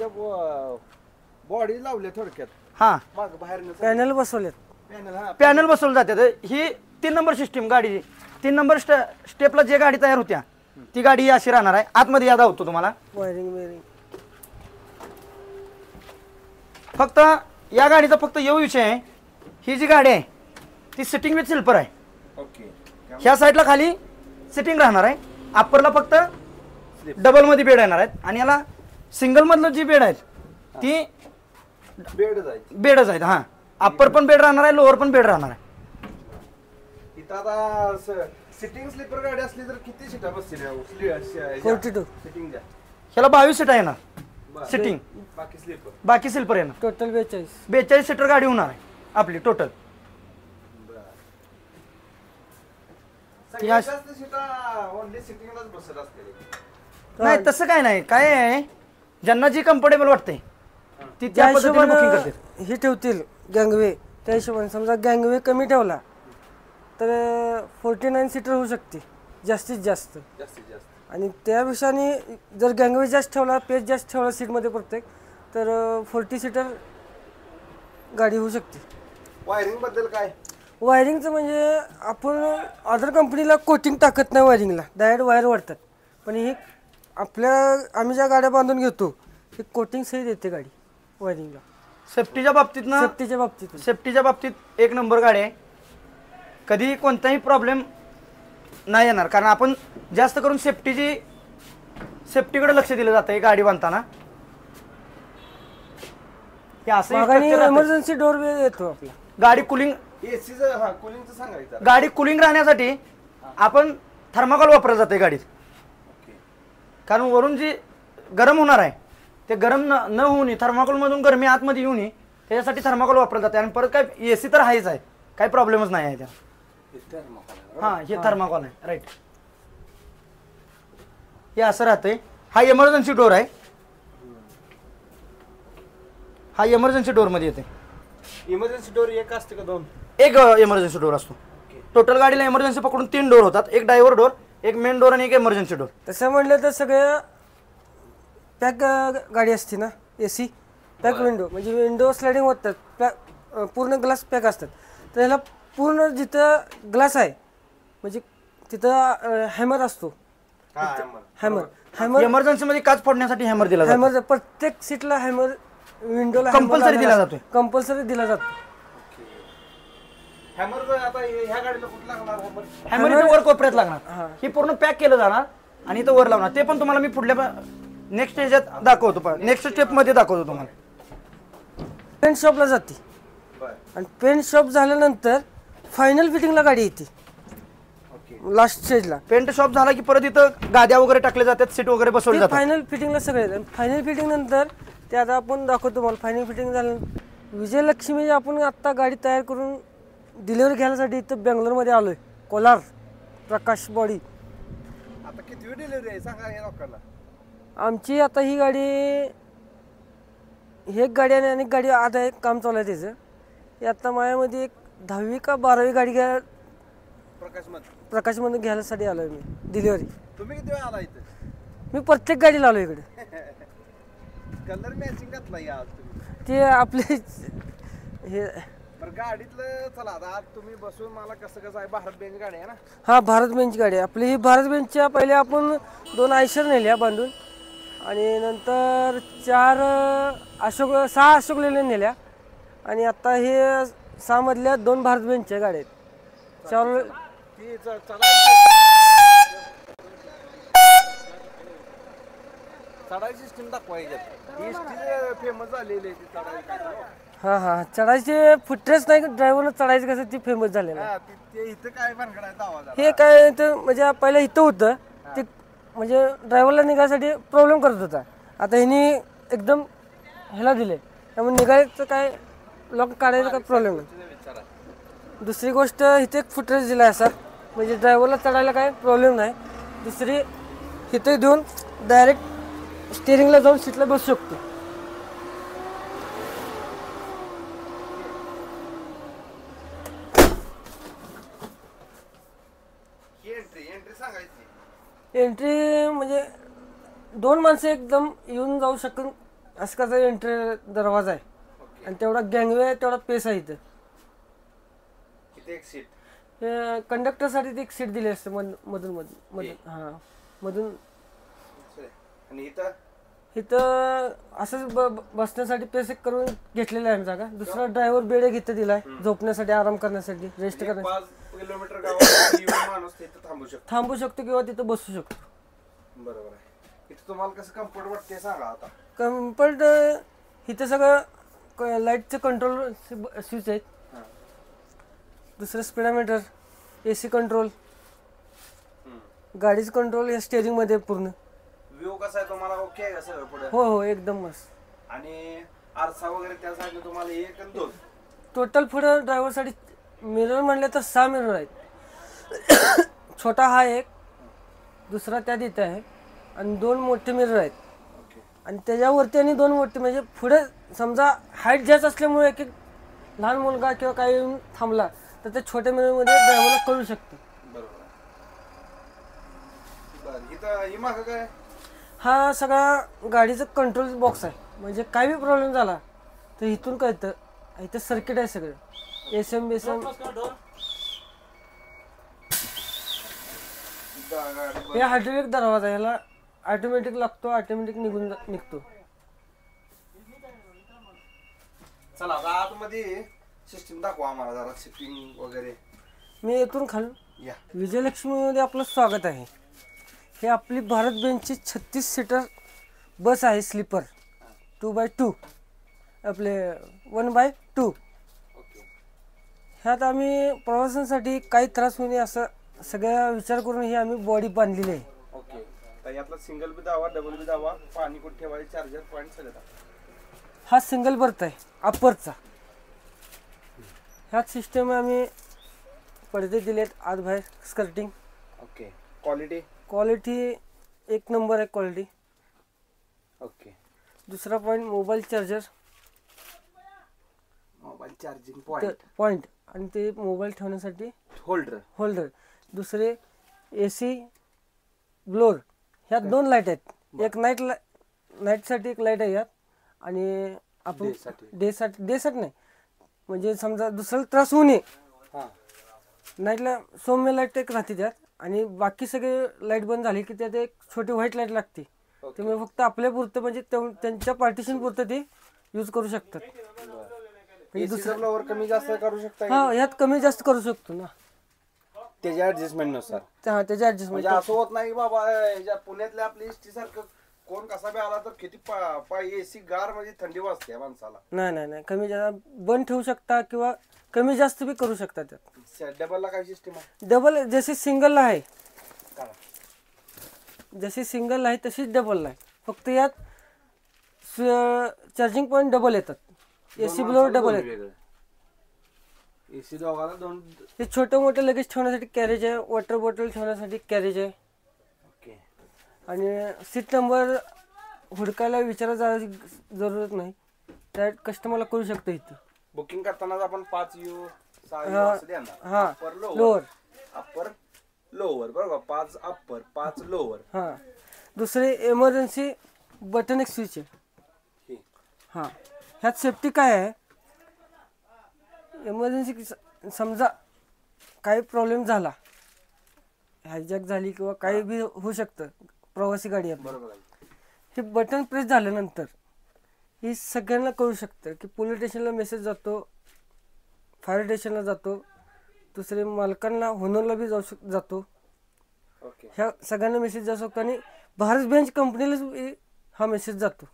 बॉडी लावले थोडक्यात. हा, माग बाहेर पॅनल बसवलेत. पॅनल. हा पॅनल बसवलं जाते. ही 3 नंबर सिस्टीम गाडीची. 3 नंबर स्टेपला जे गाडी तयार होत्या ती गाडी ही अशी राहणार आहे. आतमध्ये यादा होतो तुम्हाला. वायरिंग वेरिंग फक्त या गाडीचा फक्त एवढा विषय आहे, ही जी गाडी आहे ती सिटिंग विथ स्लीपर आहे. ओके. ह्या साईडला खाली सिटिंग राहणार आहे. अप्परला फक्त डबल मध्ये बेड येणार आहेत. आणि याला सिंगल मधलं जी बेड आहेत ती बेड जायची बेडच आहेत. हा, अप्पर पण बेड राहणार आहे, लोअर पण बेड राहणार आहे. इथं आता सिटिंग स्लीपर गाडी असली तर किती सीटा बसतील 42. सिटिंग द्या. ह्याला 22 सीटा येणार सिटिंग. बाकी स्लीपर. बाकी स्लीपर येणार. टोटल 42. 42 सीटर गाडी होणार आहे आपली टोटल. सगळ्यात जास्त सीटा ओनली सिटिंगलाच बसत असते. नाही तसं काय नाही. काय आहे, ज्यांना जी कम्फर्टेबल वाटते ती त्या पद्धतीने बुकिंग करते. हे ठेवतील गँगवे. त्या हिशोबाने समजा गँगवे कमी ठेवला तर 49 सीटर होऊ शकते जास्तीत जास्त. जास्तीत जास्त. आणि त्यापेक्षा जर गँगवे जास्त ठेवला, पेज जास्त ठेवला सीटमध्ये प्रत्येक, तर 40 सीटर गाडी होऊ शकते. वायरिंग बद्दल काय? वायरिंगचं म्हणजे आपण अदर कंपनीला कोटिंग टाकत नाही वायरिंगला, डायरेक्ट वायर वाढतात. पण ही आम्ही ज्या गाड्या बांधून घेतो ही कोटिंग सही देते गाडी वायरिंगला. सेफ्टीच्या बाबतीत ना, सेफ्टीच्या बाबतीत 1 नंबर गाडी आहे. कधी कोणताही प्रॉब्लेम नाही येणार. कारण आपण जास्त करून सेफ्टीकडे लक्ष दिलं जातं गाडी बांधताना. इमर्जन्सी डोर येतो आपला. गाडी कुलिंग एसीचं कुलिंगचं सांगायचं. गाडी कुलिंग राहण्यासाठी आपण थर्माकोल वापरलं जाते गाडीत. कारण वरून जी गरम होणार आहे ते गरम न होऊ नये, थर्माकोलमधून गरमी आतमध्ये येऊ नये त्याच्यासाठी थर्माकोल वापरलं जाते. आणि परत काय एसी तर आहेच आहे, काही प्रॉब्लेमच नाही आहे त्या. हा, हे थर्माकोल आहे राईट. हे असं राहतंय. हा इमर्जन्सी डोर आहे. हा इमर्जन्सी डोर मध्ये येते. इमर्जन्सी डोर एक असते का दोन? एक इमर्जन्सी डोर असतो. टोटल गाडीला इमर्जन्सी पकडून 3 डोर होतात. एक ड्रायव्हर डोर, एक मेन डोर आणि एक इमर्जन्सी डोर. तसं म्हटलं तर सगळ्या पॅक गाडी असते ना, AC पॅक विंडो, म्हणजे विंडो स्लायडिंग होतात, पॅक पूर्ण ग्लास पॅक असतात. तर ह्याला पूर्ण जिथं ग्लास आहे म्हणजे तिथं हॅमर असतो. हॅमर इमर्जन्सी मध्ये काच फोडण्यासाठी हॅमर दिला जातो. हॅमर प्रत्येक सीटला हॅमर, विंडोला कंपल्सरी दिला जातो. कंपल्सरी दिला जातो. हॅमर आता ह्या गाडीला कुठं लागणार? हॅमर इथं वर कोपऱ्यात लागणार. ही पूर्ण पॅक केलं जाणार आणि इथं वर लावणार. ते पण तुम्हाला मी पुढल्या नेक्स्ट ह्याच्यात दाखवतो. नेक्स्ट स्टेप मध्ये दाखवतो तुम्हाला. पेंट शॉपला जाते आणि पेंट शॉप झाल्यानंतर फायनल फिटिंगला गाडी येते लास्ट स्टेजला. पेंट शॉप झाला की परत इथं गाद्या वगैरे टाकले जातात, सीट वगैरे बसवले जातात. फायनल फिटिंगला सगळे फायनल फिटिंग नंतर ते आता आपण दाखवतो तुम्हाला. फायनल फिटिंग झालं विजयलक्ष्मी आपण आत्ता गाडी तयार करून डिलिव्हरी घ्यायसाठी इथं बेंगलोरमध्ये आलोय. कोलार प्रकाश बॉडी. आता किती डिलिव्हरी आहे सांगा या लोकांना. आमची आता ही गाडी, एक गाडी आणि अनेक गाडी आता एक काम चालू आहे त्याचं. हे आता माझ्यामध्ये एक 10वी का 12वी गाडी घ्या प्रकाशमध्ये घ्यायसाठी आलोय मी डिलिव्हरी. तुम्ही किती वेळा आला इथं? मी प्रत्येक गाडीला आलो इकडे. कलर मॅचिंग घातला या आज तुम्ही. ते आपले हे बरं गाडीतलं चला आता आज तुम्ही बसून मला कसं आहे. भारत बेंच गाडी आहे ना? हा भारत बेंच गाडी आहे आपली. ही भारत बेंचच्या पहिले आपण 2 आयशर नेल्या बांधून आणि नंतर 6 अशोक लेल्या नेल्या आणि आता हे 6 मधल्या 2 भारत बेंचच्या गाड्या आहेत. 4 चढाई सिस्टीम दाखवायची. फेमस झालेली आहे ती चढाई. हा चढायचे फुटरेच नाही, ड्रायव्हरला चढायचं कसं ती फेमस झालेलं आहे. ते इथं काय भानगडायचा आवाज आला. हे काय तर म्हणजे पहिलं इथं होतं ते, म्हणजे ड्रायव्हरला निघायसाठी प्रॉब्लेम करत होता. आता ह्यानी एकदम ह्याला दिले त्यामुळे निघायचं काय लॉक काढायचं काय प्रॉब्लेम नाही. दुसरी गोष्ट इथे एक फुटरेज दिला आहे असा, म्हणजे ड्रायव्हरला चढायला काय प्रॉब्लेम नाही. दुसरी इथे देऊन डायरेक्ट स्टेअरिंगला जाऊन सीटला बसू शकतो. एंट्री सांगायची. एंट्री म्हणजे 2 माणसं एकदम येऊन जाऊ शकून असं कसं एंट्री दरवाजा आहे. आणि तेवढा गँगवे आहे, तेवढा पेस आहे इथं. किती एक सीट? कंडक्टरसाठी ती एक सीट दिली असते मधून हा मधून. आणि इथं असंच बसण्यासाठी पेस एक करून घेतलेला आहे जागा. दुसरा ड्रायव्हर बेड एक इथं दिलाय झोपण्यासाठी, आराम करण्यासाठी, रेस्ट करण्यासाठी. 5 किलोमीटर गावात माणूस तिथं थांबू शकतो किंवा तिथं बसू शकतो. बरोबर आहे. इथं तुम्हाला कसं कम्फर्ट वाटते सांगा आता. कम्फर्ट इथं सगळं लाईटचं कंट्रोल स्विच आहेत. दुसरं स्पीडोमीटर, AC कंट्रोल, गाडीचं कंट्रोल या स्टेअरिंग मध्ये पूर्ण. व्ह्यू कसा आहे तुम्हाला? ओके आहे का सगळं पुढे? हो एकदम मस्त. आणि आरसा वगैरे त्यासाठी तुम्हाला 1 आणि 2 टोटल पुढं ड्रायव्हरसाठी मिरर म्हणले तर 6 मिरर आहेत. छोटा हा एक, दुसरा त्यात इथे आहे आणि 2 मोठे मिरर आहेत. आणि त्याच्यावरती आणि 2 मोठे, म्हणजे पुढे समजा हाईट जास्त असल्यामुळे एक लहान मुलगा किंवा काही येऊन थांबला तर त्या छोट्या मिररमध्ये ड्रायव्हरला कळू शकते. काय? हा सगळा गाडीचा कंट्रोल बॉक्स आहे. म्हणजे काही बी प्रॉब्लेम झाला तर इथून कळतं. इथं सर्किट आहे सगळं, SM बेसम. हे हायड्रोलिक दरवाजा, ह्याला ऑटोमॅटिक लागतो, ऑटोमॅटिक निघतो. चला आता आतमध्ये सिस्टीम दाखवा आम्हाला जरा, शिफ्टिंग वगैरे. मी इथून खालून या. विजयलक्ष्मीमध्ये आपलं स्वागत आहे. हे आपली भारत बेंचची 36 सीटर बस आहे, स्लीपर 2x2, आपले 1x2. ह्यात आम्ही प्रवासांसाठी काही त्रास होऊ नये असं सगळ्या विचार करून ही आम्ही बॉडी बांधलेली आहे. ओके. तर यातला सिंगल बी दावा, डबल बी दावा, पाणी कुठे ठेवायचे, चार्जर पॉईंट सगळं. हा सिंगल बर्थ आहे अप्परचा. ह्यात सिस्टम आम्ही पडदे दिलेत आत बाहेर, skirting. Okay. Quality quality 1 number आहे क्वालिटी. ओके. दुसरा point mobile charger mobile charging point. Point आणि ते मोबाईल ठेवण्यासाठी होल्डर. होल्डर. दुसरे AC ब्लोअर. ह्यात 2 लाईट आहेत. एक नाईटसाठी एक लाईट आहे यात आणि आपण डेसाठी नाही, म्हणजे समजा दुसऱ्याला त्रास होऊ नये हा. नाईटला सौम्य लाईट एक राहते त्यात आणि बाकी सगळे लाईट बंद झाली की त्यात एक छोटी व्हाईट लाईट लागते. त्यामुळे फक्त आपल्या पुरतं म्हणजे त्यांच्या पार्टिशन पुरतं ते यूज करू शकतात. दुसरा फ्लोअर कमी जास्त करू शकता हा, ह्यात कमी जास्त करू शकतो ना त्याच्या ऍडजस्टमेंट नुसार. हा, त्याच्या ऍडजस्टमेंट. म्हणजे असं होत नाही बाबा ह्याच्या पुण्यातल्या आपल्या एसटी सारखं कोण कसा बी आला तर किती एसी गार म्हणजे थंडी वाजते माणसाला. नाही कमी जास्त बंद ठेवू शकता किंवा कमी जास्त बी करू शकता त्यात. डबलला काय सिस्टम आहे? डबल जशी सिंगलला आहे, जशी सिंगल आहे तशीच डबलला आहे. फक्त यात चार्जिंग पॉईंट डबल येतात. AC ब्लोअर डबल येतात. एसी दोघाला 2. हे छोटं मोठं लगेच ठेवण्यासाठी कॅरेज आहे. वॉटर बॉटल ठेवण्यासाठी कॅरेज आहे. ओके. आणि सीट नंबर हुडकायला विचारायची जरूरत नाही, त्या कस्टमरला करू शकतो इथं. बुकिंग करताना आपण 5U 6U हा, असं देणार. हा, अप्पर लोअर. अप्पर लोअर बरोबर. 5 अप्पर 5 लोअर. हा. दुसरे इमर्जन्सी बटन एक स्विच आहे. हा, ह्यात सेफ्टी काय आहे, इमर्जन्सी समजा काही प्रॉब्लेम झाला, हायजॅक झाली किंवा काही बी होऊ शकतं प्रवासी गाडी आहे, बरोबर आहे. हे बटन प्रेस झाल्यानंतर ही सगळ्यांना कळू शकतं की पोलीस स्टेशनला मेसेज जातो, फायर स्टेशनला जातो, दुसरे मालकांना होनरला बी जातो. ओके. ह्या सगळ्यांना मेसेज जाऊ शकतो आणि भारत बेंच कंपनीला हा मेसेज जातो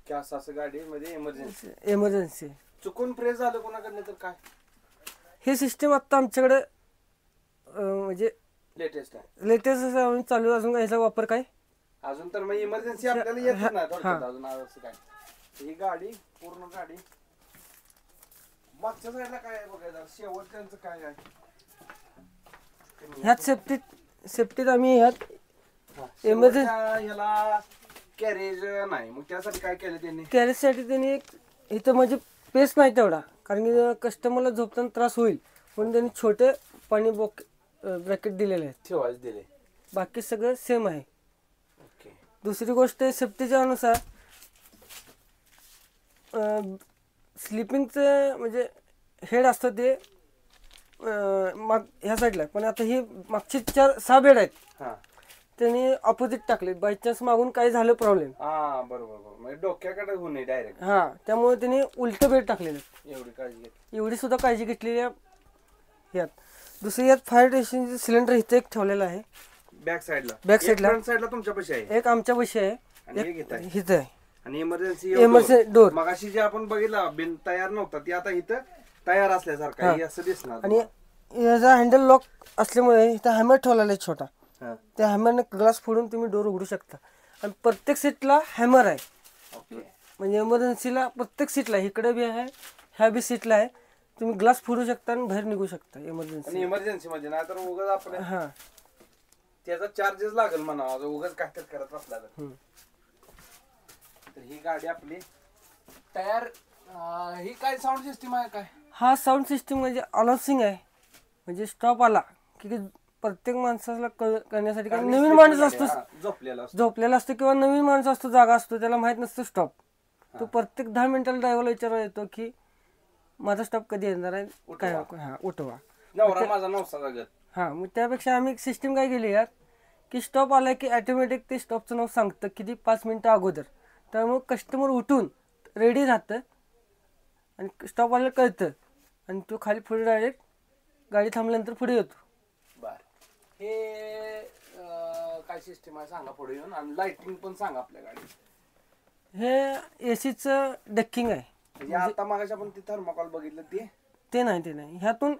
की असं गाडी मध्ये इमर्जन्सी इमर्जन्सी. चुकून प्रेस झालं कोणाकडनं तर काय? हे सिस्टम आता आमच्याकडे म्हणजे लेटेस्ट आहे. लेटेस्ट चालू. अजून ह्याचा वापर काय अजून तर मग इमर्जन्सी आपल्याला येत नाही थोडक्यात अजून असं काय. ही गाडी पूर्ण गाडी मागच्या साईडला काय आहे बघायचं. शेवटच्यांचं काय आहे ह्यात सेफ्टीत आम्ही ह्यात इमर्जन्सी ह्याला कॅरेज नाही. मग त्यासाठी काय केलं त्यांनी? कॅरेजसाठी त्यांनी एक इथं म्हणजे पेस नाही तेवढा, कारण की कस्टमरला झोपताना त्रास होईल म्हणून त्यांनी छोटे पाणी ब्रॅकेट दिलेले आहेत. ठेवायचे दिले. बाकी सगळं सेम आहे. ओके. दुसरी गोष्ट सेफ्टीच्या अनुसार स्लिपिंगचं म्हणजे हेड असतं ते माग ह्या साईडला, पण आता ही मागची 6 बेड आहेत, हा त्यांनी ऑपोजिट टाकले. बाय चान्स मागून काही झालं प्रॉब्लेम, हा बरोबर. म्हणजे डोक्याकडे होऊ नये डायरेक्ट. हा, त्यामुळे त्यांनी उलट बेड टाकलेले. एवढी काळजी घेत. एवढी सुद्धा काळजी घेतलेली आहे यात. दुसरी यात फायर स्टेशनचे सिलेंडर इथे एक ठेवलेलं आहे बॅक साईडला. बॅक साईडला. फ्रंट साईडला तुमच्या पैसे आहे. एक आमच्या पैसे आहे, आणि एक इथं आहे. इथं आहे आणि इमर्जन्सी इमर्जन्सी डोर. मगाशी जे आपण बघितलं बिन तयार नव्हता ती आता इथं तयार असल्यासारखं आहे. असं दिसणार. आणि याचा हँडल लॉक असल्यामुळे इथं हॅमर ठेवलेला आहे छोटा. हा. त्या हॅमरने ग्लास फोडून तुम्ही डोर उघडू शकता. आणि प्रत्येक सीटला हॅमर आहे. ओके. म्हणजे इमर्जन्सीला प्रत्येक सीटला, इकडे बी आहे, ह्या बी सीटला आहे, तुम्ही ग्लास फोडू शकता आणि बाहेर निघू शकता इमर्जन्सी. आणि इमर्जन्सी मध्ये नाही तर उगाच आपण हा, त्याचा चार्जेस लागेल म्हणा उगाच काहीतरी करत असला तर. तर ही गाडी आपली तयार. ही काय साऊंड सिस्टीम आहे काय? हा साऊंड सिस्टीम म्हणजे अनाउन्सिंग आहे. म्हणजे स्टॉप आला की प्रत्येक माणसाला करण्यासाठी, कारण नवीन माणूस असतो, झोपलेला असतो, झोपलेला असतो किंवा नवीन माणूस असतो, जागा असतो, त्याला माहित नसतं स्टॉप. तो प्रत्येक 10 मिनिटाला ड्रायव्हरला विचारायला येतो की माझा स्टॉप कधी येणार आहे, काय हा उठवा. नवरा माझा नवसा जागत. हा, मग त्यापेक्षा आम्ही सिस्टीम काय केली यात की स्टॉप आला की ऑटोमॅटिक ते स्टॉपचं नाव सांगतं किती 5 मिनिटं अगोदर. त्यामुळे कस्टमर उठून रेडी राहतं आणि स्टॉप आल्याला कळतं आणि तो खाली पुढे डायरेक्ट गाडी थांबल्यानंतर पुढे येतो. बर. हे काय सिस्टीम आहे सांगा पुढे येऊन. आणि लाइटिंग पण सांगा आपल्या गाडीत. हे एसीचं डक्किंग आहे. म्हणजे आता मागाशी आपण ते थर्माकॉल बघितलं ते नाही. ह्यातून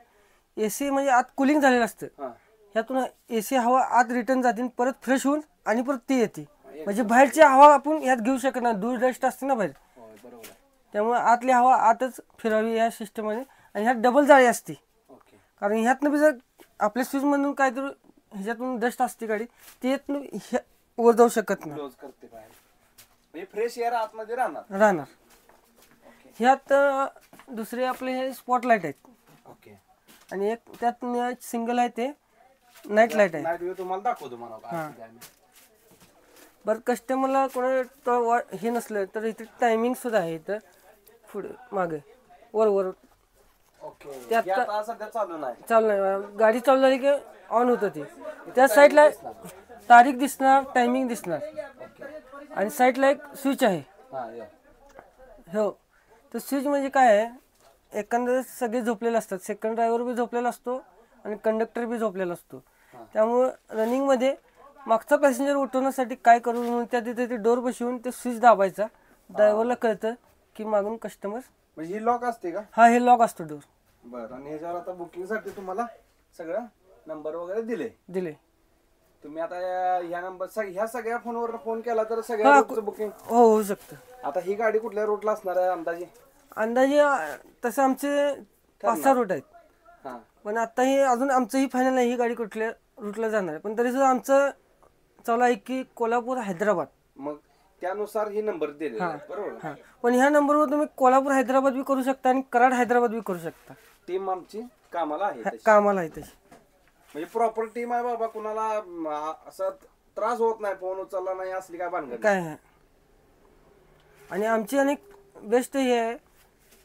एसी म्हणजे आत कुलिंग झालेलं असतं. ह्यातून एसी हवा आत रिटर्न जाते, परत फ्रेश होऊन आणि परत ती येते. म्हणजे बाहेरची हवा आपण ह्यात घेऊ शकत नाही, दूर डस्ट असते ना बाहेर, बरोबर. त्यामुळे आतली हवा आतच फिरावी या सिस्टममध्ये. आणि ह्यात डबल जाळी असते, कारण ह्यातनं बी जर आपल्या स्विचमधून काहीतरी ह्याच्यातून डस्ट असते गाडी, ती वर जाऊ शकत नाही. क्लोज करते बाहेर. फ्रेश एअर आतमध्ये राहणार. राहणार. ह्यात दुसरे आपले हे स्पॉटलाईट आहेत ओके. आणि एक त्यात सिंगल आहे ते नाईट लाईट आहे. नाईट व्ह्यू तुम्हाला दाखवतो मला काय असं काय नाही. बरं कस्टमरला कोणा हे नसलं तर इथे टायमिंग सुद्धा आहे इथं पुढे मागे वर ओके. त्यात हे आता सध्या चालू नाही. चालू नाही. गाडी चालू झाली की ऑन होतं ते. त्या साईडला तारीख दिसणार, टायमिंग दिसणार आणि साईडला एक स्विच आहे. हा या. हो. तर स्विच म्हणजे काय आहे, एखाद्या सगळे झोपलेले असतात, सेकंड ड्रायव्हर बी झोपलेला असतो आणि कंडक्टर बी झोपलेला असतो. त्यामुळं रनिंगमध्ये मागचा पॅसेंजर उठवण्यासाठी काय करू म्हणून त्या तिथे ते डोर बसवून ते स्विच दाबायचा. ड्रायव्हरला कळतं की मागून कस्टमर. म्हणजे ही लॉक असते का? हा, हे लॉक असतो डोर. बरं. आणि ह्याच्यावर आता बुकिंग साठी तुम्हाला सगळं नंबर वगैरे दिले. तुम्ही आता ह्या नंबर ह्या सगळ्या फोनवर फोन केला तर सगळ्या रूटचं बुकिंग हो, होऊ शकतं. आता ही गाडी कुठल्या रूटला असणार आहे अंदाजे तसं आमचे 5-6 रूट आहेत. हा. पण आता हे अजून आमचं ही फायनल नाही ही गाडी कुठल्या रूटला जाणार आहे. पण तरी सुद्धा आमचं चालू आहे की कोल्हापूर हैदराबाद. मग त्यानुसार ही नंबर दिले बरोबर. हा. पण ह्या नंबरवर तुम्ही कोल्हापूर हैदराबाद बी करू शकता आणि कराड हैदराबाद बी करू शकता. टीम आमची कामाला आहे तशी. कामाला आहे तशी. म्हणजे प्रॉपर टीम आहे बाबा. कुणाला असं त्रास होत नाही, फोन उचलला नाही असली काय भानगड काय आहे. आणि आमची अनेक बेस्ट हे आहे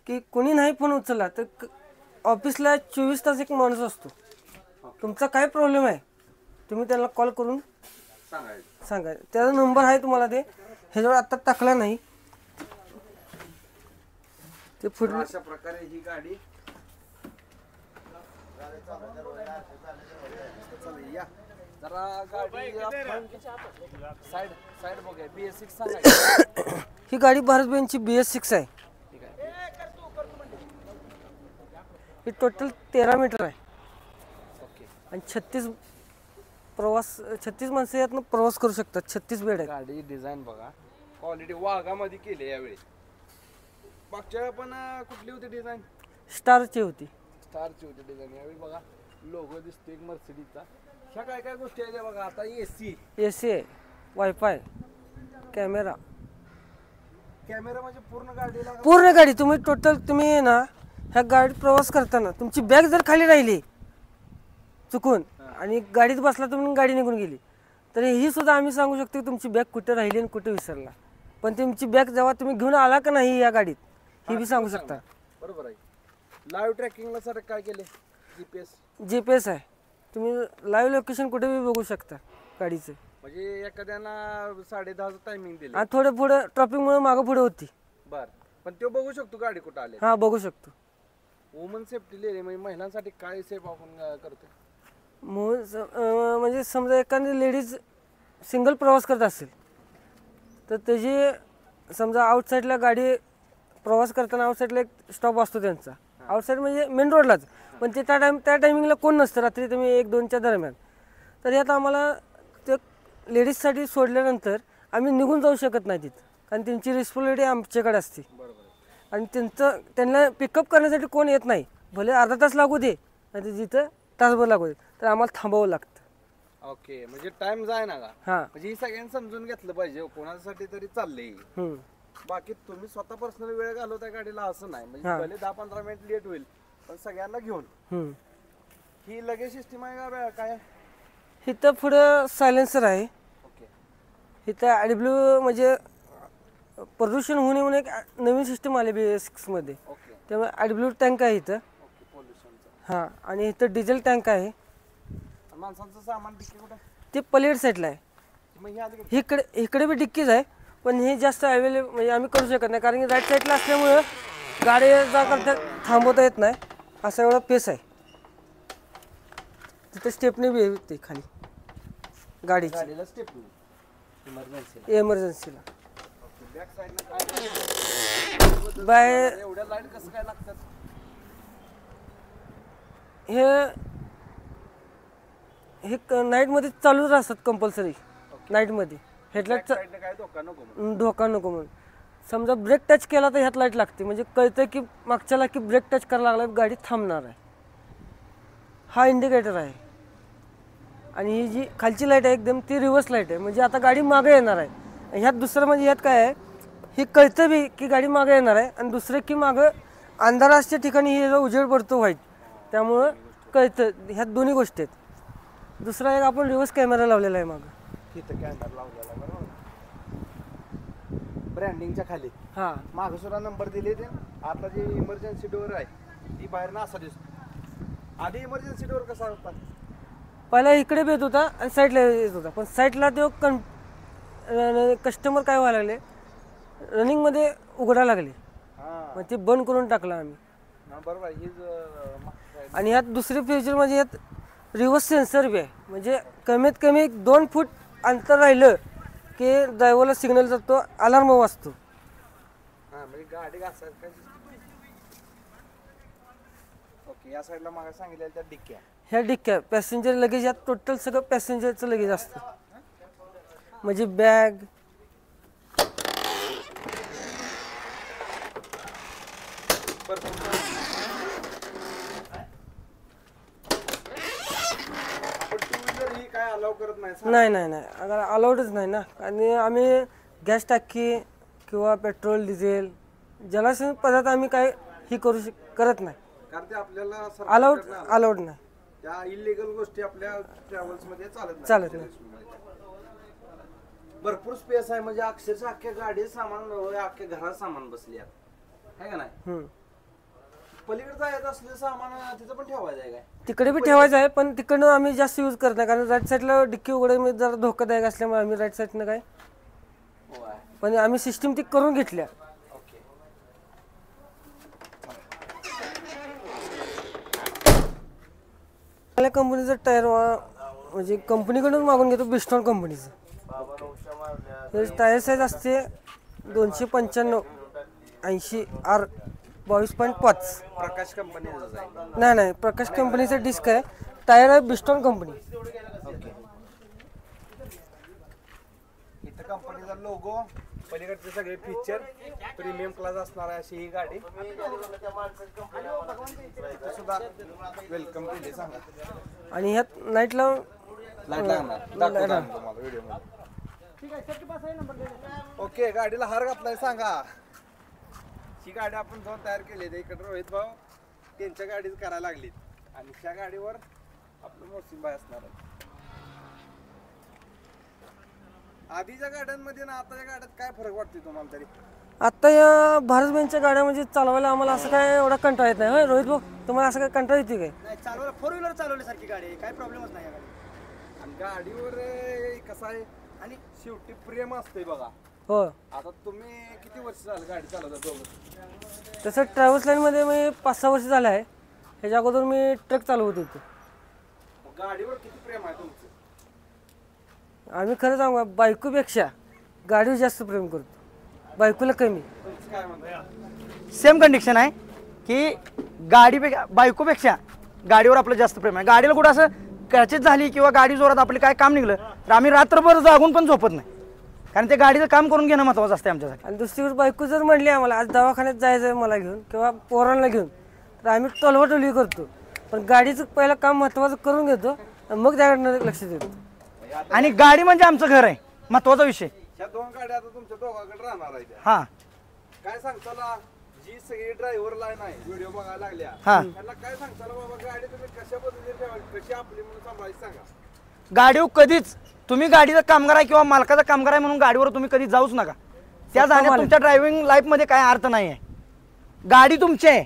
की कोणी नाही फोन उचलला तर ऑफिसला 24 तास एक माणूस असतो. तुमचा काय प्रॉब्लेम आहे तुम्ही त्याला कॉल करून सांगायचं. सांगा. त्याचा नंबर आहे तुम्हाला, ते ह्याच्यावर आता टाकला नाही ते फुटलं. अशा प्रकारे ही गाडी या जरा गाडी साइड साइड बघूया. BS6 सांगा. ही गाडी भारत बेनची BS6 आहे. ठीक आहे. ही टोटल 13 मीटर आहे ओके. आणि 36 माणसं यातनं प्रवास करू शकतात. 36 बेड आहेत. गाडी डिझाईन बघा, क्वालिटी वाघामध्ये केली यावेळी. मागच्या पण कुठली होती डिझाईन? स्टारची होती. स्टारची होती डिझाईन. यावेळी बघा लोगो दिसतो एक मर्सिडीजचा. ह्या काय काय गोष्टी आहेत बघा. आता AC आहे, वायफाय, कॅमेरा. कॅमेरा म्हणजे पूर्ण गाडी तुम्ही टोटल तुम्ही ना ह्या गाडीत प्रवास करताना तुमची बॅग जर खाली राहिली चुकून आणि गाडीत बसला तुम्ही गाडी निघून गेली तर ही सुद्धा आम्ही सांगू शकतो की तुमची बॅग कुठे राहिली आणि कुठे विसरला. पण तुमची बॅग जेव्हा तुम्ही घेऊन आला का नाही या गाडीत ही बी सांगू शकता. बरोबर आहे. लाईव्ह ट्रॅकिंगला सर काय केले? GPS आहे. तुम्ही लाईव्ह लोकेशन कुठे बी बघू शकता गाडीचं. म्हणजे एखाद्याला 10:30 टायमिंग दिले आणि थोडं पुढं ट्रॅफिकमुळे मागं पुढे होती. बर. पण तो बघू शकतो गाडी कुठं आली. हा, बघू शकतो. वुमन सेफ्टी लिहिले म्हणजे महिलांसाठी काय सेफ आपण करतो? म्हणजे समजा एखादी लेडीज सिंगल प्रवास करत असेल तर त्याची समजा आउटसाईडला गाडी प्रवास करताना आउटसाईडला एक स्टॉप असतो त्यांचा. आउटसाईड म्हणजे मेन रोडलाच. पण ते त्या टायमिंगला कोण नसतं रात्री तुम्ही 1-2च्या दरम्यान. तर यात आम्हाला ते लेडीजसाठी सोडल्यानंतर आम्ही निघून जाऊ शकत नाही तिथं, कारण त्यांची रिस्पॉन्सिबिलिटी आमच्याकडे असते. आणि त्यांना पिकअप करण्यासाठी कोण येत नाही. भले अर्धा तास लागू दे आणि जिथं तासभर लागू दे तर आम्हाला थांबावं लागतं. ओके. म्हणजे टाइम जाय ना का. हां. म्हणजे ही सगळ्यांनी समजून घेतलं पाहिजे. कोणासाठी तरी चाललंय. बाकी तुम्ही स्वतः पर्सनल वेळ घालवताय गाडीला असं नाही. म्हणजे पहिले 10-15 मिनिट लेट होईल पण सगळ्यांना घेऊन. ही लगेच सिस्टीम आहे का काय? इथं पुढं सायलेन्सर आहे. ओके. इथं AdBlue म्हणजे प्रदूषण होऊ नये म्हणून एक नवीन सिस्टम आली BS6 मध्ये. ओके. त्यामुळे AdBlue टँक आहे इथं. ओके. पोल्युशनचं. हां. आणि इथं डिझेल टँक आहे. माणसांचं सामान डिक्की कुठं? ते पलीड साईडला आहे. मग ही आली का? इकडे बी डिक्कीज आहे पण हे जास्त अवेलेबल म्हणजे आम्ही करू शकत नाही कारण की राईट साईडला असल्यामुळं गाडी जा करता थांबवता येत नाही. असा एवढा पेस आहे. तिथे स्टेपने बी होते खाली गाडीची गाडीला स्टेप एमर्जन्सीला. बॅक साईडला काय बाय एवढ्या लाईट कसं काय लागतात? हे नाईटमध्ये चालूच असतात कंपल्सरी. नाईटमध्ये हेडलाईट साईडला काय धोका नको म्हणून. धोका नको म्हणून. समजा ब्रेक टच केला तर ह्यात लाईट लागते म्हणजे कळतं की मागच्याला की ब्रेक टच करायला लागला गाडी थांबणार आहे. हा इंडिकेटर आहे. आणि ही जी खालची लाईट आहे एकदम ती रिव्हर्स लाईट आहे म्हणजे आता गाडी मागे येणार आहे ह्यात दुसरं म्हणजे यात काय आहे, हे कळतं बी की गाडी मागं येणार आहे, आणि दुसरं की मागं अंधाराच्या ठिकाणी हे जो उजेड पडतो व्हाईट, त्यामुळं कळतं. ह्यात दोन्ही गोष्टी आहेत. दुसरा एक आपण रिव्हर्स कॅमेरा लावलेला आहे मागं. तिथं कॅमेरा लावलेला आहे बरोबर, ब्रँडिंगच्या खाली हां मागं सुद्धा नंबर दिले ते. आता जी इमर्जन्सी डोअर आहे ती बाहेरनं असा दिसतो. आधी इमर्जन्सी डोअर कसा होता? पहिला इकडे बी येत होता आणि साईडला येत होता, पण साईडला तो कस्टमर काय व्हायला लागले, रनिंगमध्ये उघडायला लागले, हा मग ते बंद करून टाकलं आम्ही. बरोबर. हीच आणि यात दुसरे फीचर म्हणजे यात रिव्हर्स सेन्सर बी आहे, म्हणजे कमीत कमी 2 फूट अंतर राहिलं की ड्रायव्हरला सिग्नल जातो, अलार्म वाजतो. हा म्हणजे गाडी घासायला. ओके, या साईडला मागे सांगितलेल्या त्या डिक्क्या. ह्या डिक्क्या पॅसेंजर लगेज, यात टोटल सगळं पॅसेंजरचं लगेज असतं, म्हणजे बॅग, ही काय अलाव करत नाही. नाही अगर अलाउडच नाही ना. आणि आम्ही गॅस टाकी किंवा पेट्रोल डिझेल जलाशय पदार्थ आम्ही काय ही करत नाही, कारण ते आपल्याला अलाउड नाही. त्या इलिगल गोष्टी आपल्या ट्रॅव्हल्स मध्ये चालत नाही. भरपूर स्पेस आहे, म्हणजे अक्षरशः अख्ख्या गाडी सामान अख्ख्या घरात सामान बसली आहे का नाही. पलीकडे जायचं असलेलं सामान तिथं पण ठेवायचं आहे काय? तिकडे बी ठेवायचं आहे, पण तिकडनं आम्ही जास्त यूज करत नाही, कारण राईट साईडला डिक्की उघडे जरा धोकादायक असल्यामुळे आम्ही राईट साईडनं काय, पण आम्ही सिस्टीम ती करून घेतल्या. ओके. आपल्या कंपनीचं टायर म्हणजे कंपनीकडून मागून घेतो, बिस्टॉन कंपनीचं. टायर साईज असते 295 80 R 22.5. प्रकाश कंपनीचं आहे. नाही प्रकाश कंपनीचं डिस्क आहे, टायर आहे बिस्टॉन कंपनी. इथं कंपनीचा लोगो, पलीकडचे सगळे फीचर, प्रीमियम क्लास असणार आहे अशी ही गाडी. इथं सुद्धा वेलकम केली सांगा. आणि ह्यात नाईटला लाईट लागणार, दाखवतो आम्ही तुम्हाला व्हिडिओ मध्ये. ओके, गाडीला हार घातलाय सांगा. ही गाडी आपण दोन तयार केली, इकडे रोहित भाऊ त्यांच्या गाडीच करायला लागली, आणि त्या गाडीवर आपलं मोहसिन भाई असणार आहे. आधीच्या गाड्यांमध्ये ना आताच्या गाड्यात काय फरक वाटतोय तुम्हाला तरी? आता या भारत बेंचच्या गाड्या म्हणजे चालवायला आम्हाला असं काय एवढा कंटाळा येत नाही. होय रोहित भाऊ, तुम्हाला असं काय कंटाळा येते काय? नाही, चालवायला 4 व्हीलर चालवण्यासारखी गाडी आहे, काय प्रॉब्लेमच नाही या गाडी. आणि गाडीवर कसं आहे, आणि शेवटी प्रेम असतंय बघा. हो, आता तुम्ही किती वर्ष झालं गाडी चालवता दोघं? तसं ट्रॅव्हल्स लाईनमध्ये मी 5-6 वर्ष झालं आहे. ह्याच्या अगोदर मी ट्रक चालवत होतो. मग गाडीवर किती प्रेम आहे तुमचं? आम्ही खरं सांगू, बायकोपेक्षा गाडीवर जास्त प्रेम करतो, बायकोला कमी. तुमचं काय म्हणताय? सेम कंडिशन आहे की गाडीपेक्षा बायकोपेक्षा गाडीवर आपलं जास्त प्रेम आहे. गाडीला कुठं असं क्रॅचेस झाली किंवा गाडी जोरात आपलं काय काम निघलं तर आम्ही रात्रभर जागून पण झोपत नाही, कारण ते गाडीचं काम करून घेणं महत्त्वाचं असते आमच्यासाठी. आणि दुसरी गोष्ट, बायको जर म्हणली आम्हाला आज दवाखान्यात जायचं आहे मला घेऊन किंवा पोरांना घेऊन, तर आम्ही टोलवाटोली करतो, पण गाडीचं पहिलं काम महत्त्वाचं करून घेतो आणि मग त्याकडनं लक्ष देतो. आणि गाडी म्हणजे आमचं घर आहे, महत्त्वाचा विषय. ह्या दोन गाड्या आता तुमच्या दोघांकडे राहणार आहेत. हां काय सांगताला, जी सगळी ड्रायव्हर लाईन आहे व्हिडिओ बघायला लागल्या, हा. त्यांना काय सांगताला, बाबा गाडी तुम्ही कशा पद्धतीने ठेवायची, कशी आपली म्हणून सांभाळायची सांगा. गाडीवर कधीच तुम्ही गाडीचा कामगार आहे किंवा मालकाचा कामगार आहे म्हणून गाडीवर तुम्ही कधी जाऊच नका. त्या जाण्यात तुमच्या ड्रायव्हिंग लाईफमध्ये काय अर्थ नाही आहे. गाडी तुमची आहे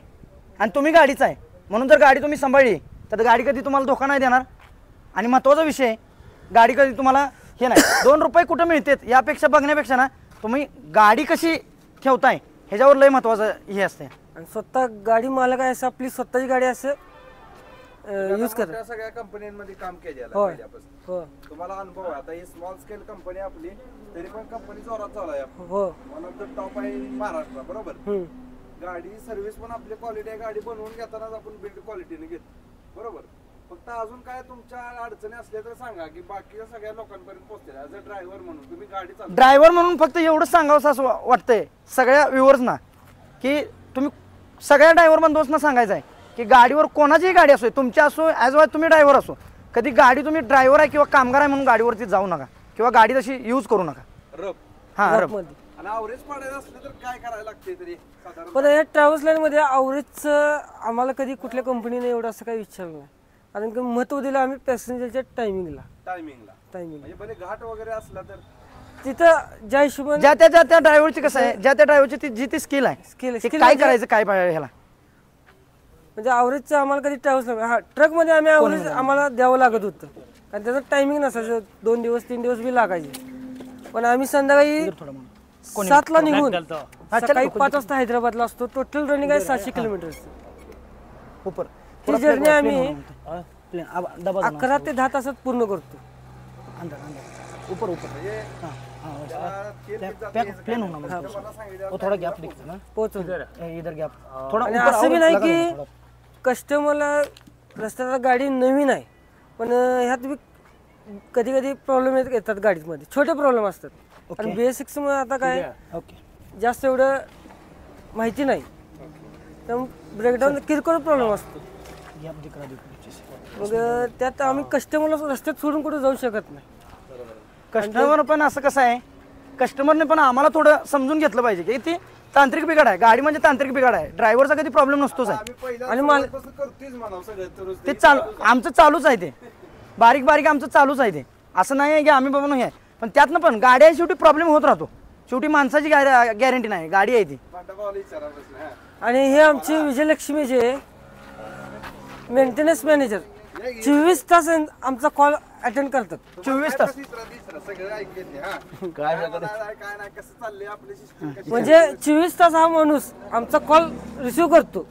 आणि तुम्ही गाडीच आहे, म्हणून जर गाडी तुम्ही सांभाळली तर गाडी कधी तुम्हाला धोका नाही देणार. आणि महत्त्वाचा विषय, गाडी कधी तुम्हाला हे नाही 2 रुपये कुठं मिळतात यापेक्षा बघण्यापेक्षा ना तुम्ही गाडी कशी ठेवताय ह्याच्यावर लय महत्त्वाचं हे असते. आणि स्वतः गाडी मालक आहे असं आपली स्वतःची गाडी असं यूज करा. त्या सगळ्या कंपन्यांमध्ये काम केलेलं होय. पहिल्यापासून. हो तुम्हाला अनुभव आहे. आता ही स्मॉल स्केल कंपनी आपली, तरी पण कंपनी जोरात चालू आहे. हो वन ऑफ द टॉप आहे महाराष्ट्र, बरोबर. हम्म. गाडी सर्व्हिस पण आपली क्वालिटी आहे. गाडी बनवून घेतानाच आपण बिल्ड क्वालिटीने घेतो, बरोबर. फक्त अजून काय तुमच्या अडचणी असल्या तर सांगा, की बाकीच्या सगळ्या लोकांपर्यंत पोहोचतील. ॲज अ ड्रायव्हर म्हणून तुम्ही गाडी चालवा. ड्रायव्हर म्हणून फक्त एवढंच सांगावं असं वाटतंय सगळ्या व्ह्युअर्सना, की तुम्ही सगळ्या ड्रायव्हर बंदोबस्तना सांगायचं आहे की गाडीवर कोणाचीही गाडी असो, तुमची असो, ॲज वाय तुम्ही ड्रायव्हर असो, कधी गाडी तुम्ही ड्रायव्हर आहे किंवा कामगार आहे म्हणून गाडीवरती जाऊ नका किंवा गाडी तशी यूज करू नका. रफ हा रफ. मध्ये. आणि अवरेज पाडायचं असलं तर काय करायला लागते तरी साधारण पण या ट्रॅव्हल्स लाईन मध्ये अवरेजचं आम्हाला कधी कुठल्या कंपनीने एवढं असं काही विचारलं नाही. कारण की महत्व दिलं आम्ही पॅसेंजरच्या टायमिंगला. म्हणजे भले घाट वगैरे असला तर तिथं ज्या हिशोबाने ज्या त्या ड्रायव्हरची कसं आहे, ज्या त्या ड्रायव्हरची जी ती स्किल आहे, स्किल ते काय करायचं काय ह्याला म्हणजे अवरेजचं आम्हाला कधी ट्रॅव्हल्स नाही. हा ट्रक मध्ये आम्ही अवरेज आम्हाला द्यावं लागत होतं कारण त्याचं टायमिंग नसायचं. 2 दिवस 3 दिवस बी लागायचे. पण आम्ही संध्याकाळी 7ला निघून सकाळी 5 वाजता हैदराबादला असतो. टोटल रनिंग आहे 700 किलोमीटरचं. उपर ही जर्नी आम्ही 11 ते 10 तासात पूर्ण करतो. ऊपर प्लेन होना वो थोड़ा गैप दिखता ना पोहोचवतो. इधर गैप थोड़ा आणि असं बी नाही की कस्टमरला रस्त्याला गाडी नवीन आहे पण ह्यात बी कधी कधी प्रॉब्लेम येतात गाडीमध्ये. छोटे प्रॉब्लेम असतात आणि बेसिक्स मध्ये आता काय जास्त एवढं माहिती नाही त्यामुळे ब्रेकडाऊन किरकोळ प्रॉब्लेम असतो. मग त्यात आम्ही कस्टमरला रस्त्यात सोडून कुठे जाऊ शकत नाही. कस्टमर पण असं कसं आहे, कस्टमरने पण आम्हाला थोडं समजून घेतलं पाहिजे की ती तांत्रिक बिघाड आहे. गाडी म्हणजे तांत्रिक बिघाड आहे. ड्रायव्हरचा कधी प्रॉब्लेम नसतोच आहे. आणि मला करतोच म्हणावं सगळं ते आमचं चालूच आहे. ते बारीक बारीक आमचं चालूच आहे. ते असं नाही आहे की आम्ही बाबा नाही आहे, पण त्यातनं पण गाड्या शेवटी प्रॉब्लेम होत राहतो. शेवटी माणसाची गॅरंटी नाही, गाडी आहे ती. आणि हे आमचे विजयलक्ष्मीचे मेंटेनन्स मॅनेजर 24 तास आमचा कॉल अटेंड करतात. 24 तास म्हणजे 24 तास हा माणूस आमचा कॉल रिसिव्ह करतो.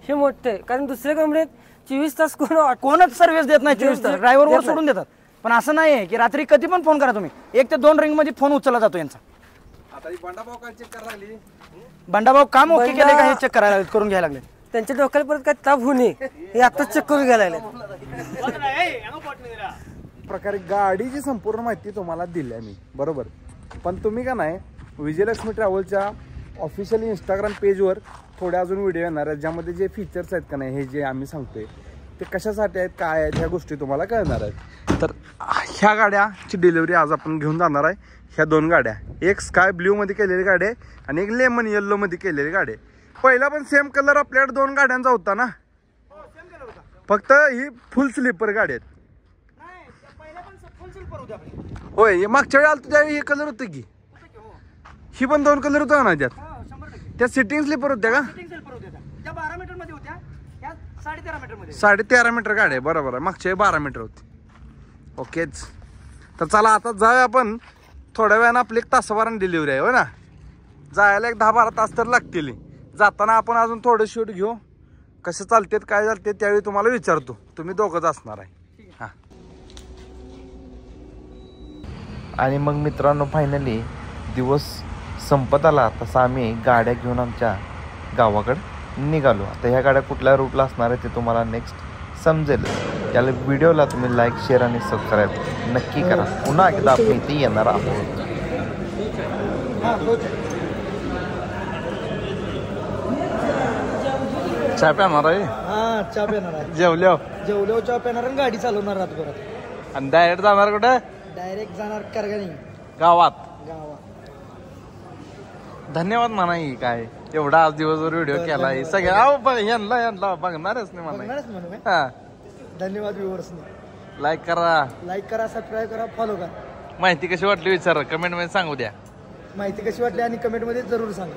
हे मोठं आहे कारण दुसऱ्या कंपनीत 24 तास कोणच सर्व्हिस देत नाही. 24 तास ड्रायव्हरवर सोडून देतात. पण असं नाही आहे की रात्री कधी पण फोन करा तुम्ही, 1 ते 2 रिंग मध्ये फोन उचलला जातो यांचा. बंडाभाऊ काम ओके केले का हे चेक करायला करून घ्यायला लागले. त्यांच्या डोक्याला परत काय ताप होऊ नये हे आता चेक करून घ्यायला लागले. प्रकारे गाडीची संपूर्ण माहिती तुम्हाला दिली मी बरोबर. पण तुम्ही का नाही विजयलक्ष्मी ट्रॅव्हलच्या ऑफिशियल इंस्टाग्राम पेजवर थोडे अजून व्हिडिओ येणार आहेत ज्यामध्ये जे फीचर्स आहेत का नाही हे जे आम्ही सांगतोय ते कशासाठी आहेत काय आहेत ह्या गोष्टी तुम्हाला कळणार आहेत. तर ह्या गाड्याची डिलिव्हरी आज आपण घेऊन जाणार आहे. ह्या 2 गाड्या, एक स्काय ब्ल्यू मध्ये केलेली गाडी आहे आणि एक लेमन येल्लो मध्ये केलेली गाडी आहे. पहिला पण सेम कलर आपल्याकडे 2 गाड्यांचा होता ना, फक्त ही फुल स्लीपर गाडी आहेत. होय मागच्या वेळी आलं त्यावेळी हे कलर होतं की ही पण 2 कलर होता ना त्यात. त्या सिटिंग स्लीपर होत्या का? 12 मीटर मध्ये होत्या, 13.5 मीटर मध्ये. 13.5 मीटर गाडी आहे बरोबर आहे. मागच्या 12 मीटर होती. ओकेच. तर चला आता जाऊया आपण. थोड्या वेळानं आपली 1 तासाभरानं डिलिव्हरी आहे हो ना. जायला 10-12 तास तर लागतील. जाताना आपण अजून थोडं शूट घेऊ. कसं चालतेत काय चालते त्यावेळी तुम्हाला विचारतो. तुम्ही दोघंच असणार आहे. हां. आणि मग मित्रांनो फायनली दिवस संपत आला. तसा आम्ही गाड्या घेऊन आमच्या गावाकडे निघालो. आता ह्या गाड्या कुठल्या रूटला असणार आहे ते तुम्हाला नेक्स्ट समजेल. याला व्हिडिओला तुम्ही लाईक शेअर आणि सबस्क्राईब नक्की करा. पुन्हा एकदा आपण इथे येणार आहोत. चहा प्याणार आहे. हा चहा पिणार आहे. जेवल्या चहा पिणार आणि गाडी चालवणार रातभरात. आणि डायरेक्ट जाणार कुठे? डायरेक्ट जाणार करगणी गावात. गावात. धन्यवाद म्हणा. ही काय एवढा आज दिवसभर व्हिडिओ केला सगळ्या यांना बघणारच नाही म्हणा. हा धन्यवाद व्ह्यूअर्स. लाईक करा, सबस्क्राईब करा, फॉलो करा. माहिती कशी वाटली विचारा कमेंट मध्ये सांगू द्या. माहिती कशी वाटली आणि कमेंट मध्ये जरूर सांगा.